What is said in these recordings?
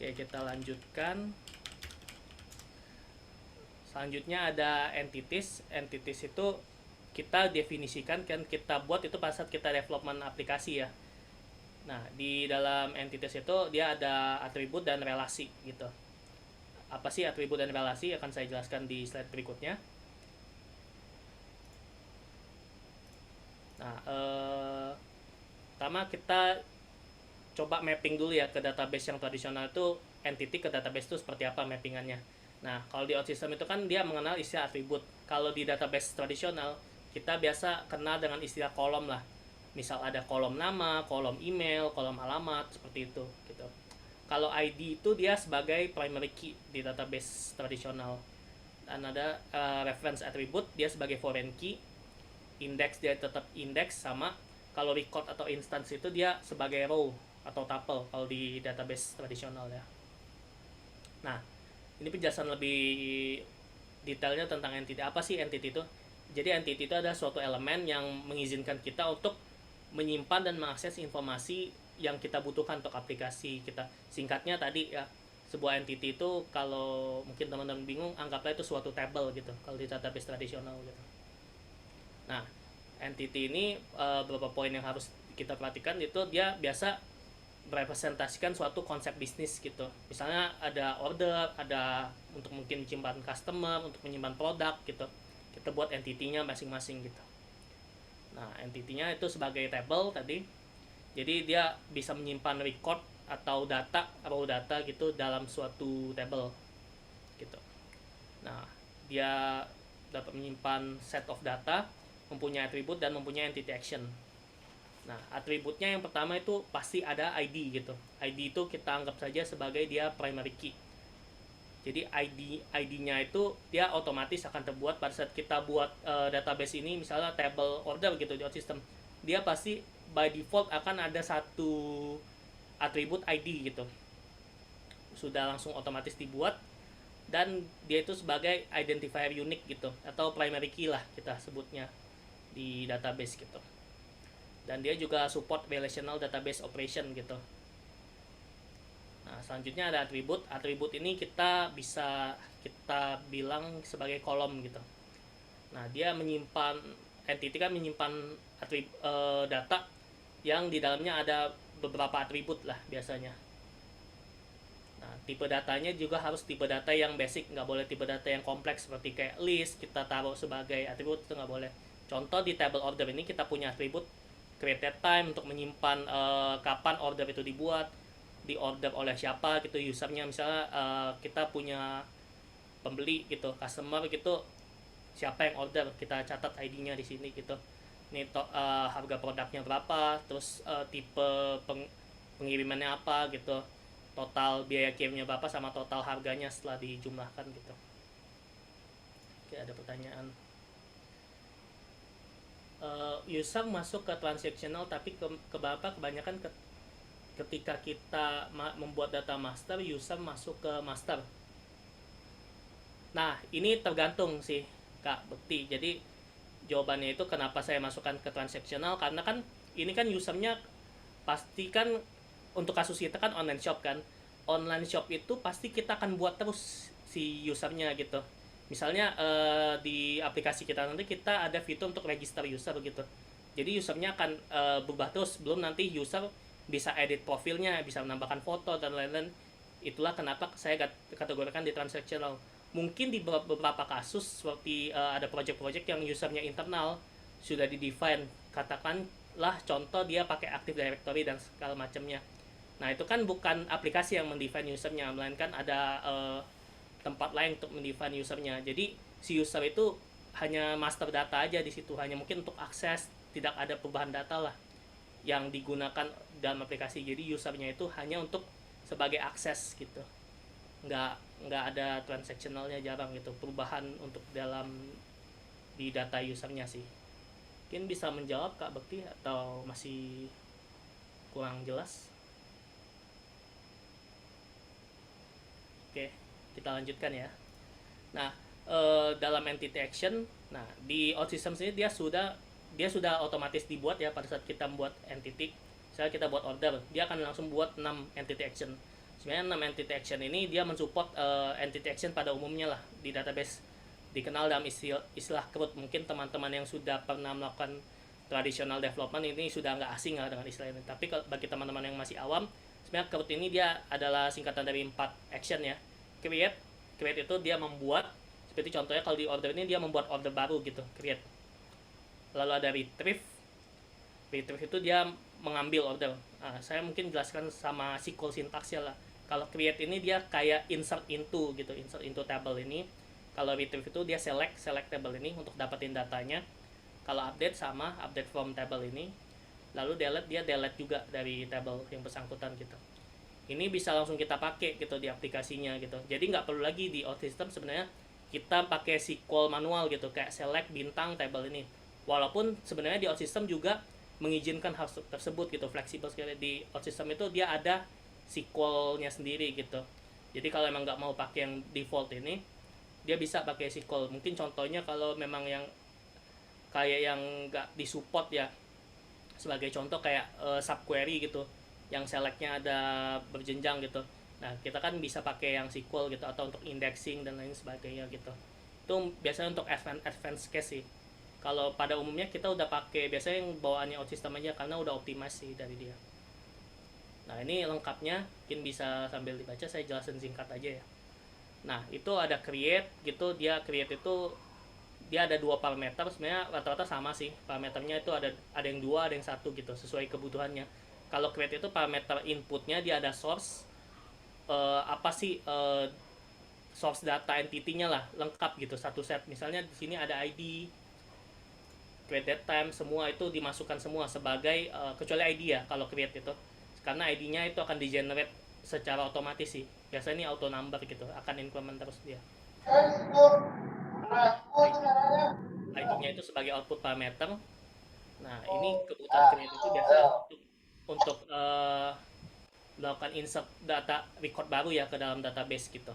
Oke, kita lanjutkan. Selanjutnya ada entities. Entities itu kita definisikan, kan kita buat itu pas saat kita development aplikasi ya. Nah, di dalam entities itu dia ada atribut dan relasi gitu. Apa sih atribut dan relasi akan saya jelaskan di slide berikutnya. Nah, pertama kita coba mapping dulu ya ke database yang tradisional itu, entity ke database itu seperti apa mappingannya. Nah, kalau di OutSystem itu kan dia mengenal istilah atribut. Kalau di database tradisional, kita biasa kenal dengan istilah kolom lah. Misal ada kolom nama, kolom email, kolom alamat, seperti itu gitu. Kalau ID itu dia sebagai primary key di database tradisional. Dan ada reference attribute dia sebagai foreign key. Index dia tetap index, sama kalau record atau instance itu dia sebagai row atau tuple kalau di database tradisional ya. Nah, ini penjelasan lebih detailnya tentang entity. Apa sih entity itu? Jadi entity itu adalah suatu elemen yang mengizinkan kita untuk menyimpan dan mengakses informasi yang kita butuhkan untuk aplikasi kita. Singkatnya tadi ya, sebuah entity itu kalau mungkin teman-teman bingung, anggaplah itu suatu table gitu kalau di database tradisional gitu. Nah, entity ini beberapa poin yang harus kita perhatikan itu dia biasa merepresentasikan suatu konsep bisnis gitu. Misalnya ada order, ada untuk mungkin menyimpan customer, untuk menyimpan produk gitu. Kita buat entity-nya masing-masing gitu. Nah, entity-nya itu sebagai table tadi. Jadi dia bisa menyimpan record atau data, raw data gitu dalam suatu table gitu. Nah, dia dapat menyimpan set of data, mempunyai atribut dan mempunyai entity action. Nah, atributnya yang pertama itu pasti ada ID gitu. ID itu kita anggap saja sebagai dia primary key. Jadi ID-nya itu dia otomatis akan terbuat pada saat kita buat database ini, misalnya table order gitu di OutSystem. Dia pasti by default akan ada satu atribut ID gitu. Sudah langsung otomatis dibuat, dan dia itu sebagai identifier unik gitu atau primary key lah kita sebutnya di database gitu. Dan dia juga support relational database operation gitu. Nah, selanjutnya ada atribut. Atribut ini kita bisa kita bilang sebagai kolom gitu. Nah, dia menyimpan, entity kan menyimpan data yang di dalamnya ada beberapa atribut lah biasanya. Nah, tipe datanya juga harus tipe data yang basic, nggak boleh tipe data yang kompleks seperti kayak list kita taruh sebagai atribut, itu nggak boleh. Contoh di table order ini kita punya atribut created time untuk menyimpan kapan order itu dibuat, di order oleh siapa gitu usernya. Misalnya kita punya pembeli gitu, customer gitu, siapa yang order, kita catat ID-nya di sini gitu. Ini harga produknya berapa, terus tipe pengirimannya apa gitu, total biaya kirimnya berapa, sama total harganya setelah dijumlahkan gitu. Oke, ada pertanyaan. User masuk ke transactional, tapi kebanyakan ketika kita membuat data master, user masuk ke master. Nah, ini tergantung sih Kak Bekti. Jadi jawabannya itu kenapa saya masukkan ke transactional, karena kan ini kan usernya pasti kan, untuk kasus kita kan online shop kan. Online shop itu pasti kita akan buat terus si usernya gitu. Misalnya di aplikasi kita nanti kita ada fitur untuk register user gitu. Jadi usernya akan berubah terus, belum nanti user bisa edit profilnya, bisa menambahkan foto dan lain-lain. Itulah kenapa saya kategorikan di transactional. Mungkin di beberapa kasus seperti ada project-project yang usernya internal sudah di-define, katakanlah contoh dia pakai Active Directory dan segala macamnya. Nah, itu kan bukan aplikasi yang mendefine usernya, melainkan ada tempat lain untuk mendefine usernya. Jadi si user itu hanya master data aja di situ, hanya mungkin untuk akses, tidak ada perubahan data lah yang digunakan dalam aplikasi. Jadi usernya itu hanya untuk sebagai akses gitu, nggak ada transactionalnya, jarang gitu perubahan untuk dalam di data usernya sih. Mungkin bisa menjawab Kak Bekti atau masih kurang jelas? Oke, kita lanjutkan ya. Nah, dalam entity action, nah di OutSystem sini dia sudah otomatis dibuat ya pada saat kita membuat entity. Misalnya kita buat order, dia akan langsung buat 6 entity action. Sebenarnya 6 entity action ini dia mensupport entity action pada umumnya lah di database, dikenal dalam istilah CRUD. Mungkin teman-teman yang sudah pernah melakukan traditional development ini sudah nggak asing lah dengan istilah ini, tapi bagi teman-teman yang masih awam, sebenarnya CRUD ini dia adalah singkatan dari 4 action ya. Create itu dia membuat, seperti contohnya kalau di order ini dia membuat order baru gitu, create. Lalu ada retrieve itu dia mengambil order. Nah, saya mungkin jelaskan sama SQL sintaksnya lah. Kalau create ini dia kayak insert into gitu, insert into table ini. Kalau retrieve itu dia select table ini untuk dapetin datanya. Kalau update sama update from table ini. Lalu delete dia delete juga dari table yang bersangkutan gitu. Ini bisa langsung kita pakai gitu di aplikasinya gitu. Jadi nggak perlu lagi di OutSystem sebenarnya kita pakai SQL manual gitu, kayak select bintang table ini. Walaupun sebenarnya di OutSystem juga mengizinkan hal tersebut gitu, fleksibel sekali. Di OutSystem itu dia ada SQL-nya sendiri gitu. Jadi kalau emang nggak mau pakai yang default ini, dia bisa pakai SQL. Mungkin contohnya kalau memang yang kayak yang nggak disupport ya, sebagai contoh kayak subquery gitu, yang selectnya ada berjenjang gitu. Nah kita kan bisa pakai yang SQL gitu, atau untuk indexing dan lain sebagainya gitu. Itu biasanya untuk advanced case sih. Kalau pada umumnya kita udah pakai biasanya yang bawaannya OutSystem aja, karena udah optimasi dari dia. Nah ini lengkapnya, mungkin bisa sambil dibaca, saya jelasin singkat aja ya. Nah itu ada create gitu, dia create itu dia ada 2 parameter, sebenarnya rata-rata sama sih parameternya, itu ada yang 2 ada yang 1 gitu, sesuai kebutuhannya. Kalau create itu parameter inputnya dia ada source, apa sih, source data entity-nya lah, lengkap gitu, satu set. Misalnya di sini ada ID, create date time, semua itu dimasukkan semua sebagai kecuali ID ya kalau create itu, karena ID-nya itu akan di generate secara otomatis sih, biasanya ini auto number gitu, akan increment terus dia. ID-nya itu sebagai output parameter. Nah ini kebutuhan create itu biasa untuk melakukan insert data record baru ya ke dalam database gitu.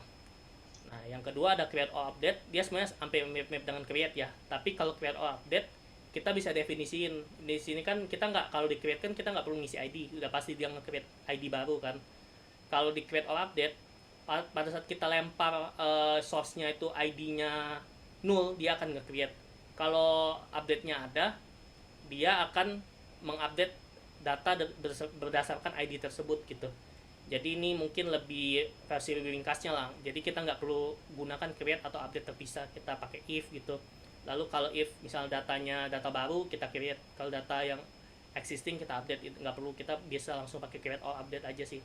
Nah yang kedua ada create or update, dia sebenarnya hampir mirip-mirip dengan create ya, tapi kalau create or update kita bisa definisiin di sini kan. Kita nggak, kalau di create kan kita nggak perlu ngisi ID, udah pasti dia nge-create ID baru kan. Kalau di create or update, pada saat kita lempar source-nya itu ID-nya null, dia akan nge-create. Kalau update-nya ada, dia akan mengupdate data berdasarkan ID tersebut gitu. Jadi ini mungkin lebih versi lebih ringkasnya lah. Jadi kita nggak perlu gunakan create atau update terpisah, kita pakai if gitu. Lalu kalau if misal datanya data baru, kita create. Kalau data yang existing kita update, nggak perlu, kita bisa langsung pakai create or update aja sih,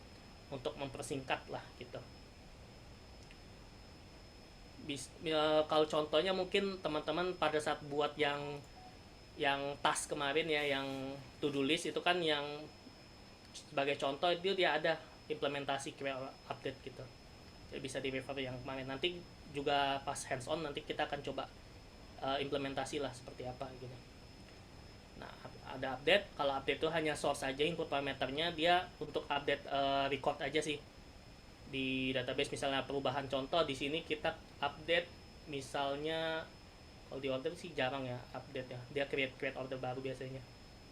untuk mempersingkat lah gitu. Kalau contohnya mungkin teman-teman pada saat buat yang task kemarin ya, yang to do list itu kan, yang sebagai contoh itu dia ada implementasi create or update gitu. Jadi bisa di refer yang kemarin, nanti juga pas hands on nanti kita akan coba implementasi lah seperti apa gitu. Nah ada update, kalau update itu hanya source aja input parameternya, dia untuk update record aja sih di database. Misalnya perubahan, contoh di sini kita update misalnya, kalau di order sih jarang ya update ya, dia create order baru biasanya.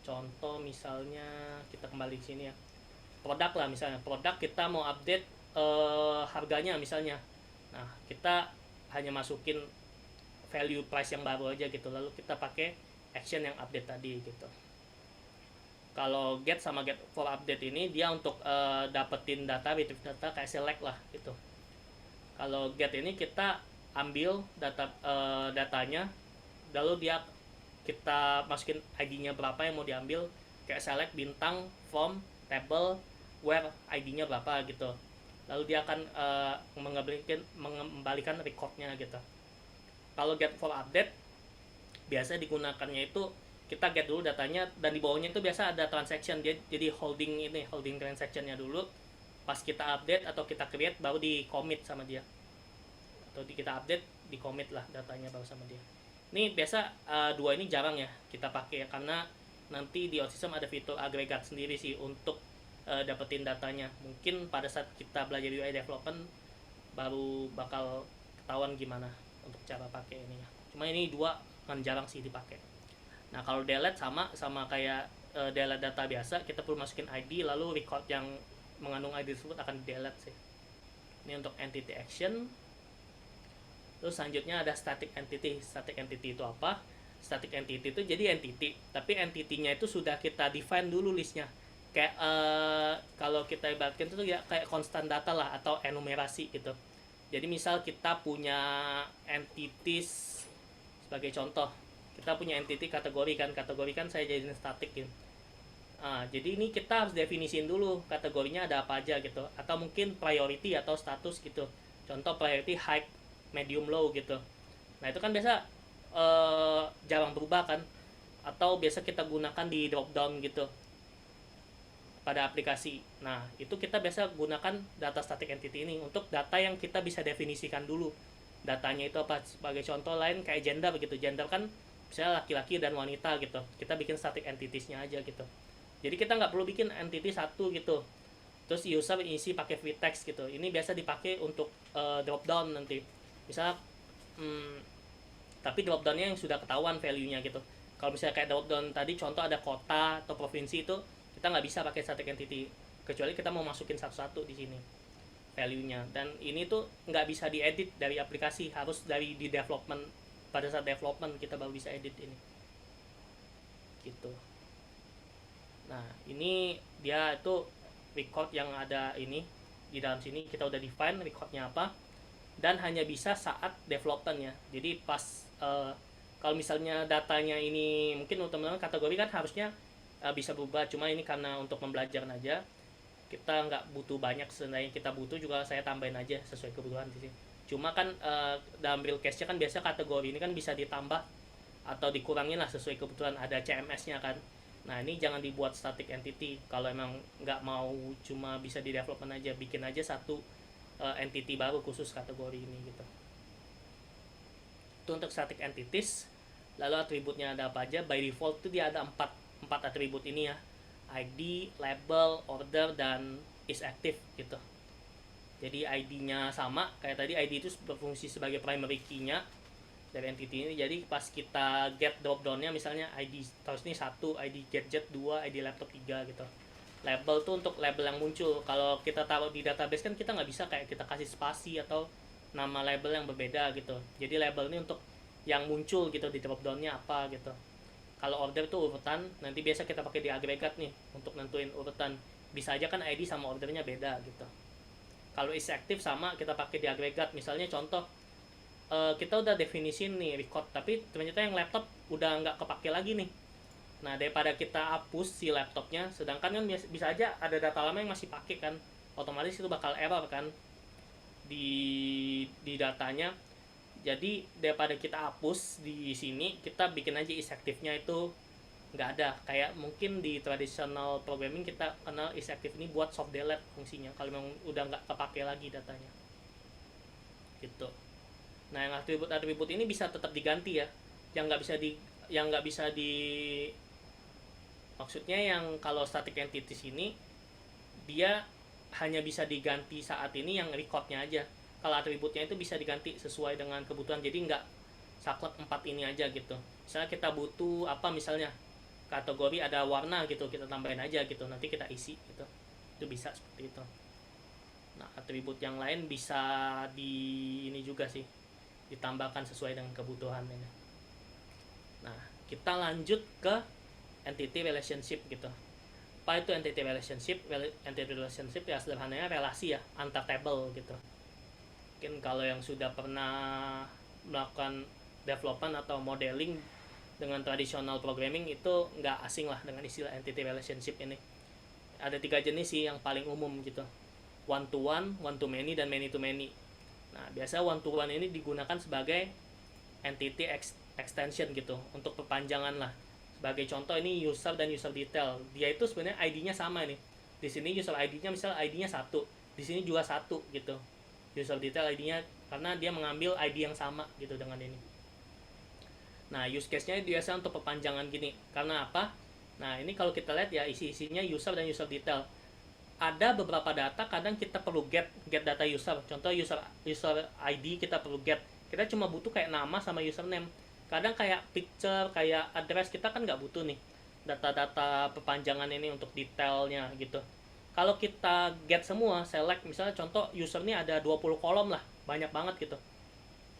Contoh misalnya kita kembali ke sini ya, produk lah, misalnya produk kita mau update harganya misalnya. Nah kita hanya masukin value price yang baru aja gitu, lalu kita pakai action yang update tadi gitu. Kalau get sama get for update ini dia untuk dapetin data, retrieve data, kayak select lah gitu. Kalau get ini kita ambil datanya, lalu kita masukin ID-nya berapa yang mau diambil, kayak select bintang from table where ID-nya berapa gitu. Lalu dia akan mengembalikan recordnya gitu. Kalau get for update biasa digunakannya itu kita get dulu datanya, dan di bawahnya itu biasa ada transaction, dia jadi holding transactionnya dulu. Pas kita update atau kita create baru di commit sama dia, atau kita update di commit lah datanya baru sama dia. Ini biasa dua ini jarang ya kita pakai ya, karena nanti di OutSystem ada fitur agregat sendiri sih untuk dapetin datanya. Mungkin pada saat kita belajar UI development baru bakal ketahuan gimana untuk cara pakai ini ya. Cuma ini dua kan jarang sih dipakai. Nah kalau delete sama kayak delete data biasa, kita perlu masukin ID lalu record yang mengandung ID tersebut akan di delete sih. Ini untuk entity action. Terus selanjutnya ada static entity. Static entity itu apa? Static entity itu jadi entity, tapi entity-nya itu sudah kita define dulu listnya. Kayak kalau kita ibaratkan itu ya kayak constant data lah atau enumerasi gitu. Jadi misal kita punya entities, sebagai contoh, kita punya entity kategori kan saya jadiin static gitu. Jadi ini kita harus definisiin dulu kategorinya ada apa aja gitu, atau mungkin priority atau status gitu. Contoh priority high, medium, low gitu. Nah itu kan biasa jarang berubah kan, atau biasa kita gunakan di drop down gitu pada aplikasi. Nah itu kita biasa gunakan data static entity ini untuk data yang kita bisa definisikan dulu datanya itu apa. Sebagai contoh lain kayak gender gitu, gender kan misalnya laki-laki dan wanita gitu, kita bikin static entitiesnya aja gitu. Jadi kita nggak perlu bikin entity satu gitu terus user isi pakai free text gitu. Ini biasa dipakai untuk drop down nanti misalnya tapi drop downnya yang sudah ketahuan value nya gitu. Kalau misalnya kayak drop down tadi contoh ada kota atau provinsi, itu kita nggak bisa pakai static entity kecuali kita mau masukin satu-satu di sini value-nya. Dan ini tuh nggak bisa diedit dari aplikasi, harus dari di development. Pada saat development kita baru bisa edit ini gitu. Nah ini dia itu record yang ada ini di dalam sini, kita udah define recordnya apa dan hanya bisa saat development ya. Jadi pas kalau misalnya datanya ini mungkin teman-teman kategori kan harusnya bisa berubah, cuma ini karena untuk pembelajaran aja kita nggak butuh banyak. Sebenarnya kita butuh juga saya tambahin aja sesuai kebutuhan di sini. Cuma kan dalam real case-nya kan biasa kategori ini kan bisa ditambah atau dikurangin lah sesuai kebutuhan, ada CMS-nya kan. Nah ini jangan dibuat static entity kalau emang nggak mau cuma bisa di development aja, bikin aja satu entity baru khusus kategori ini gitu. Itu untuk static entities. Lalu atributnya ada apa aja? By default itu dia ada 4 atribut ini ya, ID, label, order, dan is active gitu. Jadi ID-nya sama kayak tadi, ID itu berfungsi sebagai primary key-nya dari entity ini. Jadi pas kita get drop down-nya misalnya ID terus ini 1, ID gadget 2, ID laptop 3 gitu. Label tuh untuk label yang muncul. Kalau kita taruh di database kan kita nggak bisa kayak kita kasih spasi atau nama label yang berbeda gitu. Jadi label ini untuk yang muncul gitu di drop down-nya apa gitu. Kalau order tuh urutan, nanti biasa kita pakai di agregat nih untuk nentuin urutan. Bisa aja kan ID sama ordernya beda gitu. Kalau is active sama kita pakai di agregat. Misalnya contoh kita udah definisin nih record, tapi ternyata yang laptop udah nggak kepake lagi nih. Nah daripada kita hapus si laptopnya, sedangkan kan bisa aja ada data lama yang masih pakai kan, otomatis itu bakal error kan di datanya. Jadi daripada kita hapus di sini, kita bikin aja is active-nya itu nggak ada. Kayak mungkin di traditional programming kita kenal is active ini buat soft delete fungsinya kalau memang udah nggak kepake lagi datanya gitu. Nah yang atribut ini bisa tetap diganti ya, yang nggak bisa di maksudnya yang kalau static entities ini dia hanya bisa diganti saat ini yang recordnya aja. Kalau atributnya itu bisa diganti sesuai dengan kebutuhan, jadi nggak saklek 4 ini aja gitu. Misalnya kita butuh apa, misalnya kategori ada warna gitu, kita tambahin aja gitu, nanti kita isi gitu. Itu bisa seperti itu. Nah atribut yang lain bisa di ini juga sih, ditambahkan sesuai dengan kebutuhan ini. Nah kita lanjut ke entity relationship gitu. Apa itu entity relationship? Entity relationship ya sederhananya relasi ya antar table gitu. Mungkin kalau yang sudah pernah melakukan development atau modeling dengan tradisional programming itu nggak asing lah dengan istilah entity relationship ini. Ada 3 jenis sih yang paling umum gitu, one to one, one to many, dan many to many. Nah biasa one to one ini digunakan sebagai entity extension gitu, untuk perpanjangan lah. Sebagai contoh ini user dan user detail, dia itu sebenarnya ID-nya sama nih. Di sini user ID-nya misal ID-nya 1, di sini juga 1 gitu. User detail ID-nya karena dia mengambil ID yang sama gitu dengan ini. Nah use case-nya biasa untuk perpanjangan gini. Karena apa? Nah ini kalau kita lihat ya isi-isinya user dan user detail. Ada beberapa data kadang kita perlu get data user. Contoh user ID kita perlu get. Kita cuma butuh kayak nama sama username. Kadang kayak picture, kayak address kita kan nggak butuh nih data-data perpanjangan ini untuk detailnya gitu. Kalau kita get semua, select misalnya contoh user ini ada 20 kolom lah, banyak banget gitu.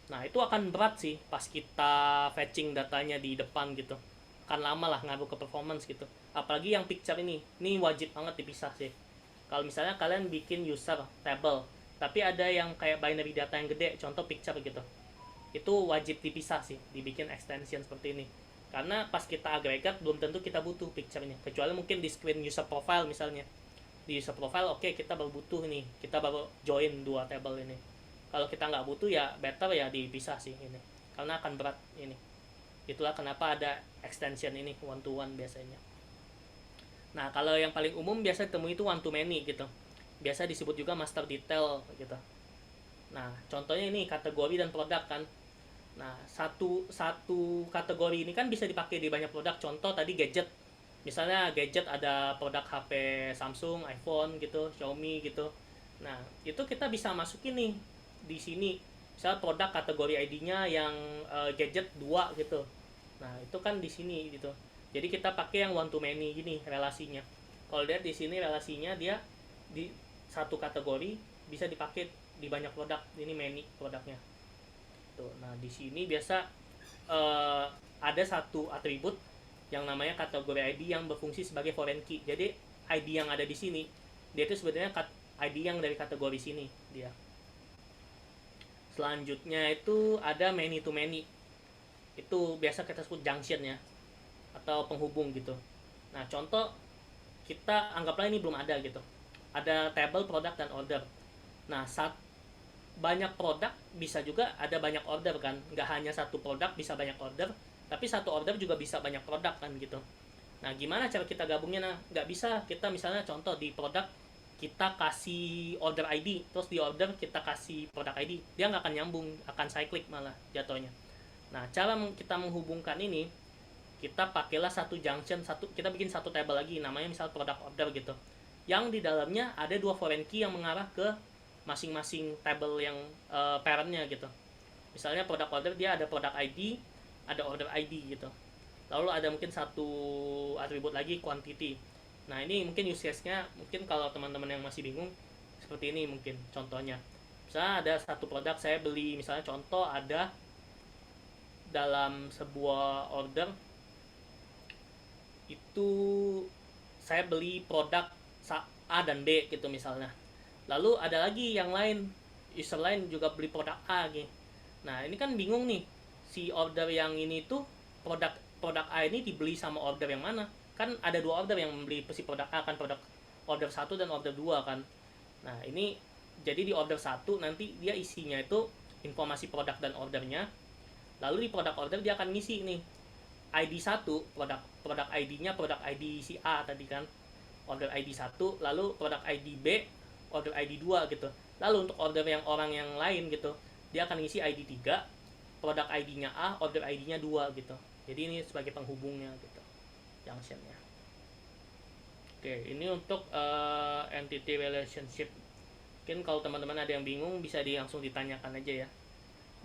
Nah, itu akan berat sih pas kita fetching datanya di depan gitu. Akan lama lah ngaruh ke performance gitu. Apalagi yang picture ini wajib banget dipisah sih. Kalau misalnya kalian bikin user table, tapi ada yang kayak binary data yang gede, contoh picture gitu. Itu wajib dipisah sih, dibikin extension seperti ini. Karena pas kita agregat belum tentu kita butuh picture-nya, kecuali mungkin di screen user profile misalnya. Di user profile oke, kita baru butuh nih, kita baru join dua table ini. Kalau kita nggak butuh ya better ya dipisah sih ini, karena akan berat ini. Itulah kenapa ada extension ini one to one biasanya. Nah, kalau yang paling umum biasa ditemui itu one to many gitu, biasa disebut juga master detail gitu. Nah, contohnya ini kategori dan produk kan. Nah, satu satu kategori ini kan bisa dipakai di banyak produk. Contoh tadi gadget. Misalnya gadget ada produk HP Samsung, iPhone gitu, Xiaomi gitu. Nah, itu kita bisa masukin nih di sini. Misalnya produk kategori ID-nya yang gadget 2 gitu. Nah, itu kan di sini gitu. Jadi kita pakai yang one to many gini relasinya. Kalau lihat di sini relasinya dia di satu kategori bisa dipakai di banyak produk. Ini many produknya. Tuh. Nah, di sini biasa ada satu atribut yang namanya kategori ID yang berfungsi sebagai foreign key. Jadi ID yang ada di sini dia itu sebenarnya ID yang dari kategori sini dia. Selanjutnya itu ada many to many. Itu biasa kita sebut junction ya, atau penghubung gitu. Nah, contoh kita anggaplah ini belum ada gitu. Ada table, produk, dan order. Nah, banyak produk bisa juga ada banyak order kan, nggak hanya satu produk bisa banyak order, tapi satu order juga bisa banyak produk kan gitu. Nah, gimana cara kita gabungnya? Nah, nggak bisa kita misalnya contoh di produk kita kasih order ID, terus di order kita kasih produk ID, dia nggak akan nyambung, akan cyclic malah jatuhnya. Nah, cara kita menghubungkan ini, kita pakailah satu junction, kita bikin satu table lagi namanya misal produk order gitu, yang di dalamnya ada dua foreign key yang mengarah ke masing-masing table yang parentnya gitu. Misalnya produk order dia ada produk ID, ada order ID gitu. Lalu ada mungkin satu atribut lagi quantity. Nah, ini mungkin use case-nya mungkin kalau teman-teman yang masih bingung seperti ini mungkin contohnya. Misalnya ada satu produk saya beli, misalnya contoh ada dalam sebuah order itu saya beli produk A dan B gitu misalnya. Lalu ada lagi yang lain, user lain juga beli produk A gitu. Nah, ini kan bingung nih, si order yang ini tuh produk produk A ini dibeli sama order yang mana? Kan ada dua order yang membeli si produk A kan, produk order 1 dan order 2 kan. Nah, ini jadi di order 1 nanti dia isinya itu informasi produk dan ordernya. Lalu di produk order dia akan ngisi nih ID 1, produk ID-nya produk ID si A tadi kan. Order ID 1, lalu produk ID B, order ID 2 gitu. Lalu untuk order yang orang yang lain gitu, dia akan ngisi ID 3, produk ID-nya A, order ID-nya 2 gitu. Jadi ini sebagai penghubungnya gitu, junction-nya. Oke, ini untuk entity relationship. Mungkin kalau teman-teman ada yang bingung bisa langsung ditanyakan aja ya.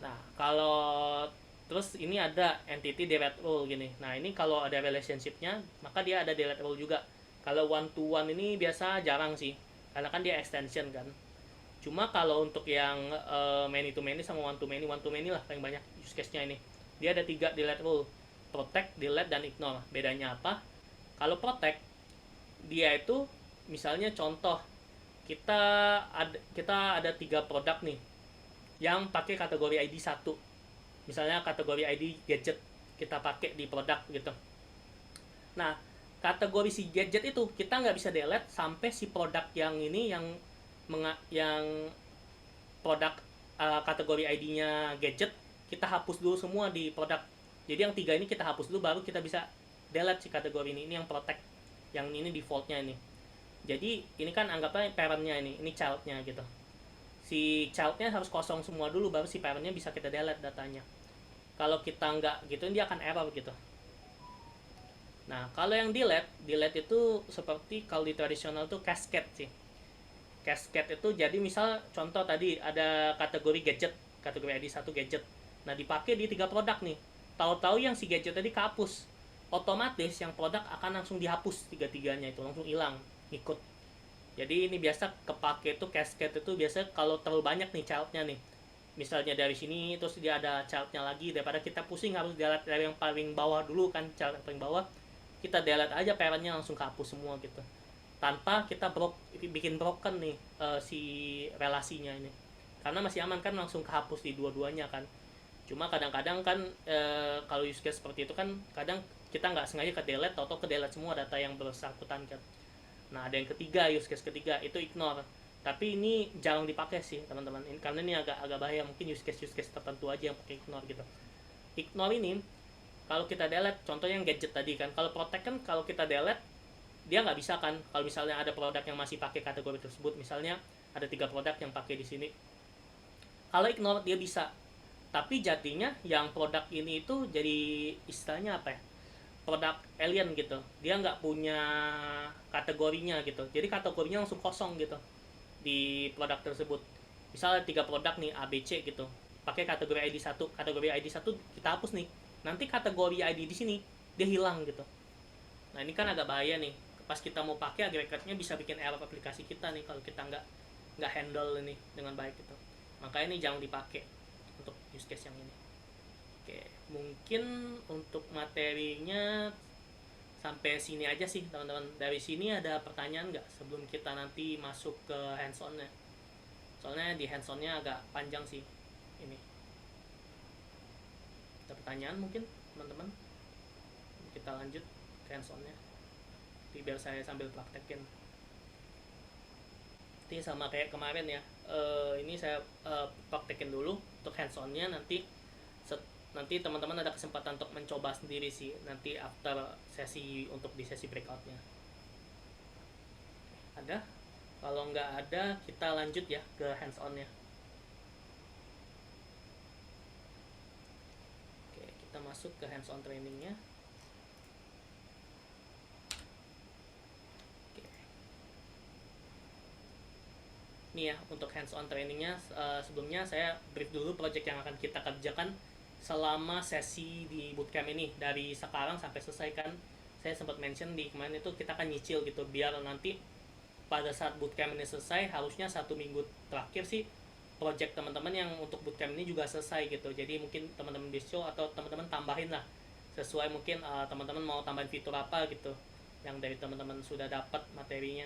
Nah, kalau terus ini ada entity delete rule gini. Nah, ini kalau ada relationship-nya, maka dia ada delete rule juga. Kalau one to one ini biasa jarang sih, karena kan dia extension kan. Cuma kalau untuk yang many to many sama one to many lah paling banyak use case-nya ini. Dia ada 3 delete rule: protect, delete, dan ignore. Bedanya apa? Kalau protect, dia itu misalnya contoh kita ada 3 produk nih yang pakai kategori ID 1. Misalnya kategori ID gadget kita pakai di produk gitu. Nah, kategori si gadget itu kita nggak bisa delete sampai si produk yang ini yang produk kategori ID-nya gadget kita hapus dulu semua di produk. Jadi yang 3 ini kita hapus dulu baru kita bisa delete si kategori ini. Ini yang protect, yang ini defaultnya ini. Jadi ini kan anggapnya parentnya ini childnya gitu. Si childnya harus kosong semua dulu baru si parentnya bisa kita delete datanya. Kalau kita nggak gitu dia akan error gitu. Nah, kalau yang delete itu seperti kalau di tradisional tuh cascade sih. Cascade itu jadi misal contoh tadi ada kategori gadget, kategori ID 1 gadget. Nah, dipakai di 3 produk nih. Tahu-tahu yang si gadget tadi kehapus. Otomatis yang produk akan langsung dihapus 3-3-nya itu langsung hilang, ikut. Jadi ini biasa kepake tuh cascade itu biasa kalau terlalu banyak nih childnya nih. Misalnya dari sini terus dia ada childnya lagi, daripada kita pusing harus delete dari yang paling bawah dulu kan, child yang paling bawah kita delete aja parentnya langsung kehapus semua gitu, tanpa kita bikin broken nih si relasinya ini, karena masih aman kan langsung kehapus di dua-duanya kan. Cuma kadang-kadang kan kalau use case seperti itu kan kadang kita nggak sengaja ke delete atau ke delete semua data yang bersangkutan kan. Nah, ada yang ketiga, use case ketiga itu ignore. Tapi ini jarang dipakai sih teman-teman. Ini karena ini agak bahaya, mungkin use case tertentu aja yang pakai ignore gitu. Ignore ini kalau kita delete, contohnya yang gadget tadi kan. Kalau protect kan kalau kita delete dia nggak bisa kan. Kalau misalnya ada produk yang masih pakai kategori tersebut, misalnya ada 3 produk yang pakai di sini. Kalau ignore dia bisa. Tapi jadinya yang produk ini itu jadi istilahnya apa ya? Produk alien gitu, dia nggak punya kategorinya gitu, jadi kategorinya langsung kosong gitu di produk tersebut. Misalnya 3 produk nih A B C gitu, pakai kategori ID 1, kategori ID 1 kita hapus nih, nanti kategori ID di sini dia hilang gitu. Nah ini kan agak bahaya nih, pas kita mau pakai agregatnya bisa bikin error aplikasi kita nih kalau kita nggak handle ini dengan baik gitu. Makanya ini jangan dipakai untuk use case yang ini. Oke, mungkin untuk materinya sampai sini aja sih teman-teman. Dari sini ada pertanyaan nggak sebelum kita nanti masuk ke hands-on-nya? Soalnya di hands-on-nya agak panjang sih ini. Ada pertanyaan mungkin teman-teman? Kita lanjut ke hands-on-nya. Biar saya sambil praktekin. Ini sama kayak kemarin ya. Ini saya praktekin dulu untuk hands-on-nya, nanti teman-teman ada kesempatan untuk mencoba sendiri sih nanti after sesi untuk di sesi breakoutnya. Ada? Kalau nggak ada kita lanjut ya ke hands on nya. Oke, kita masuk ke hands on trainingnya. Oke. Nih ya untuk hands on trainingnya, sebelumnya saya brief dulu project yang akan kita kerjakan selama sesi di bootcamp ini dari sekarang sampai selesai kan. Saya sempat mention di kemarin itu kita akan nyicil gitu biar nanti pada saat bootcamp ini selesai, harusnya 1 minggu terakhir sih project teman-teman yang untuk bootcamp ini juga selesai gitu. Jadi mungkin teman-teman bisa atau teman-teman tambahin lah sesuai mungkin teman-teman mau tambahin fitur apa gitu yang dari teman-teman sudah dapat materinya.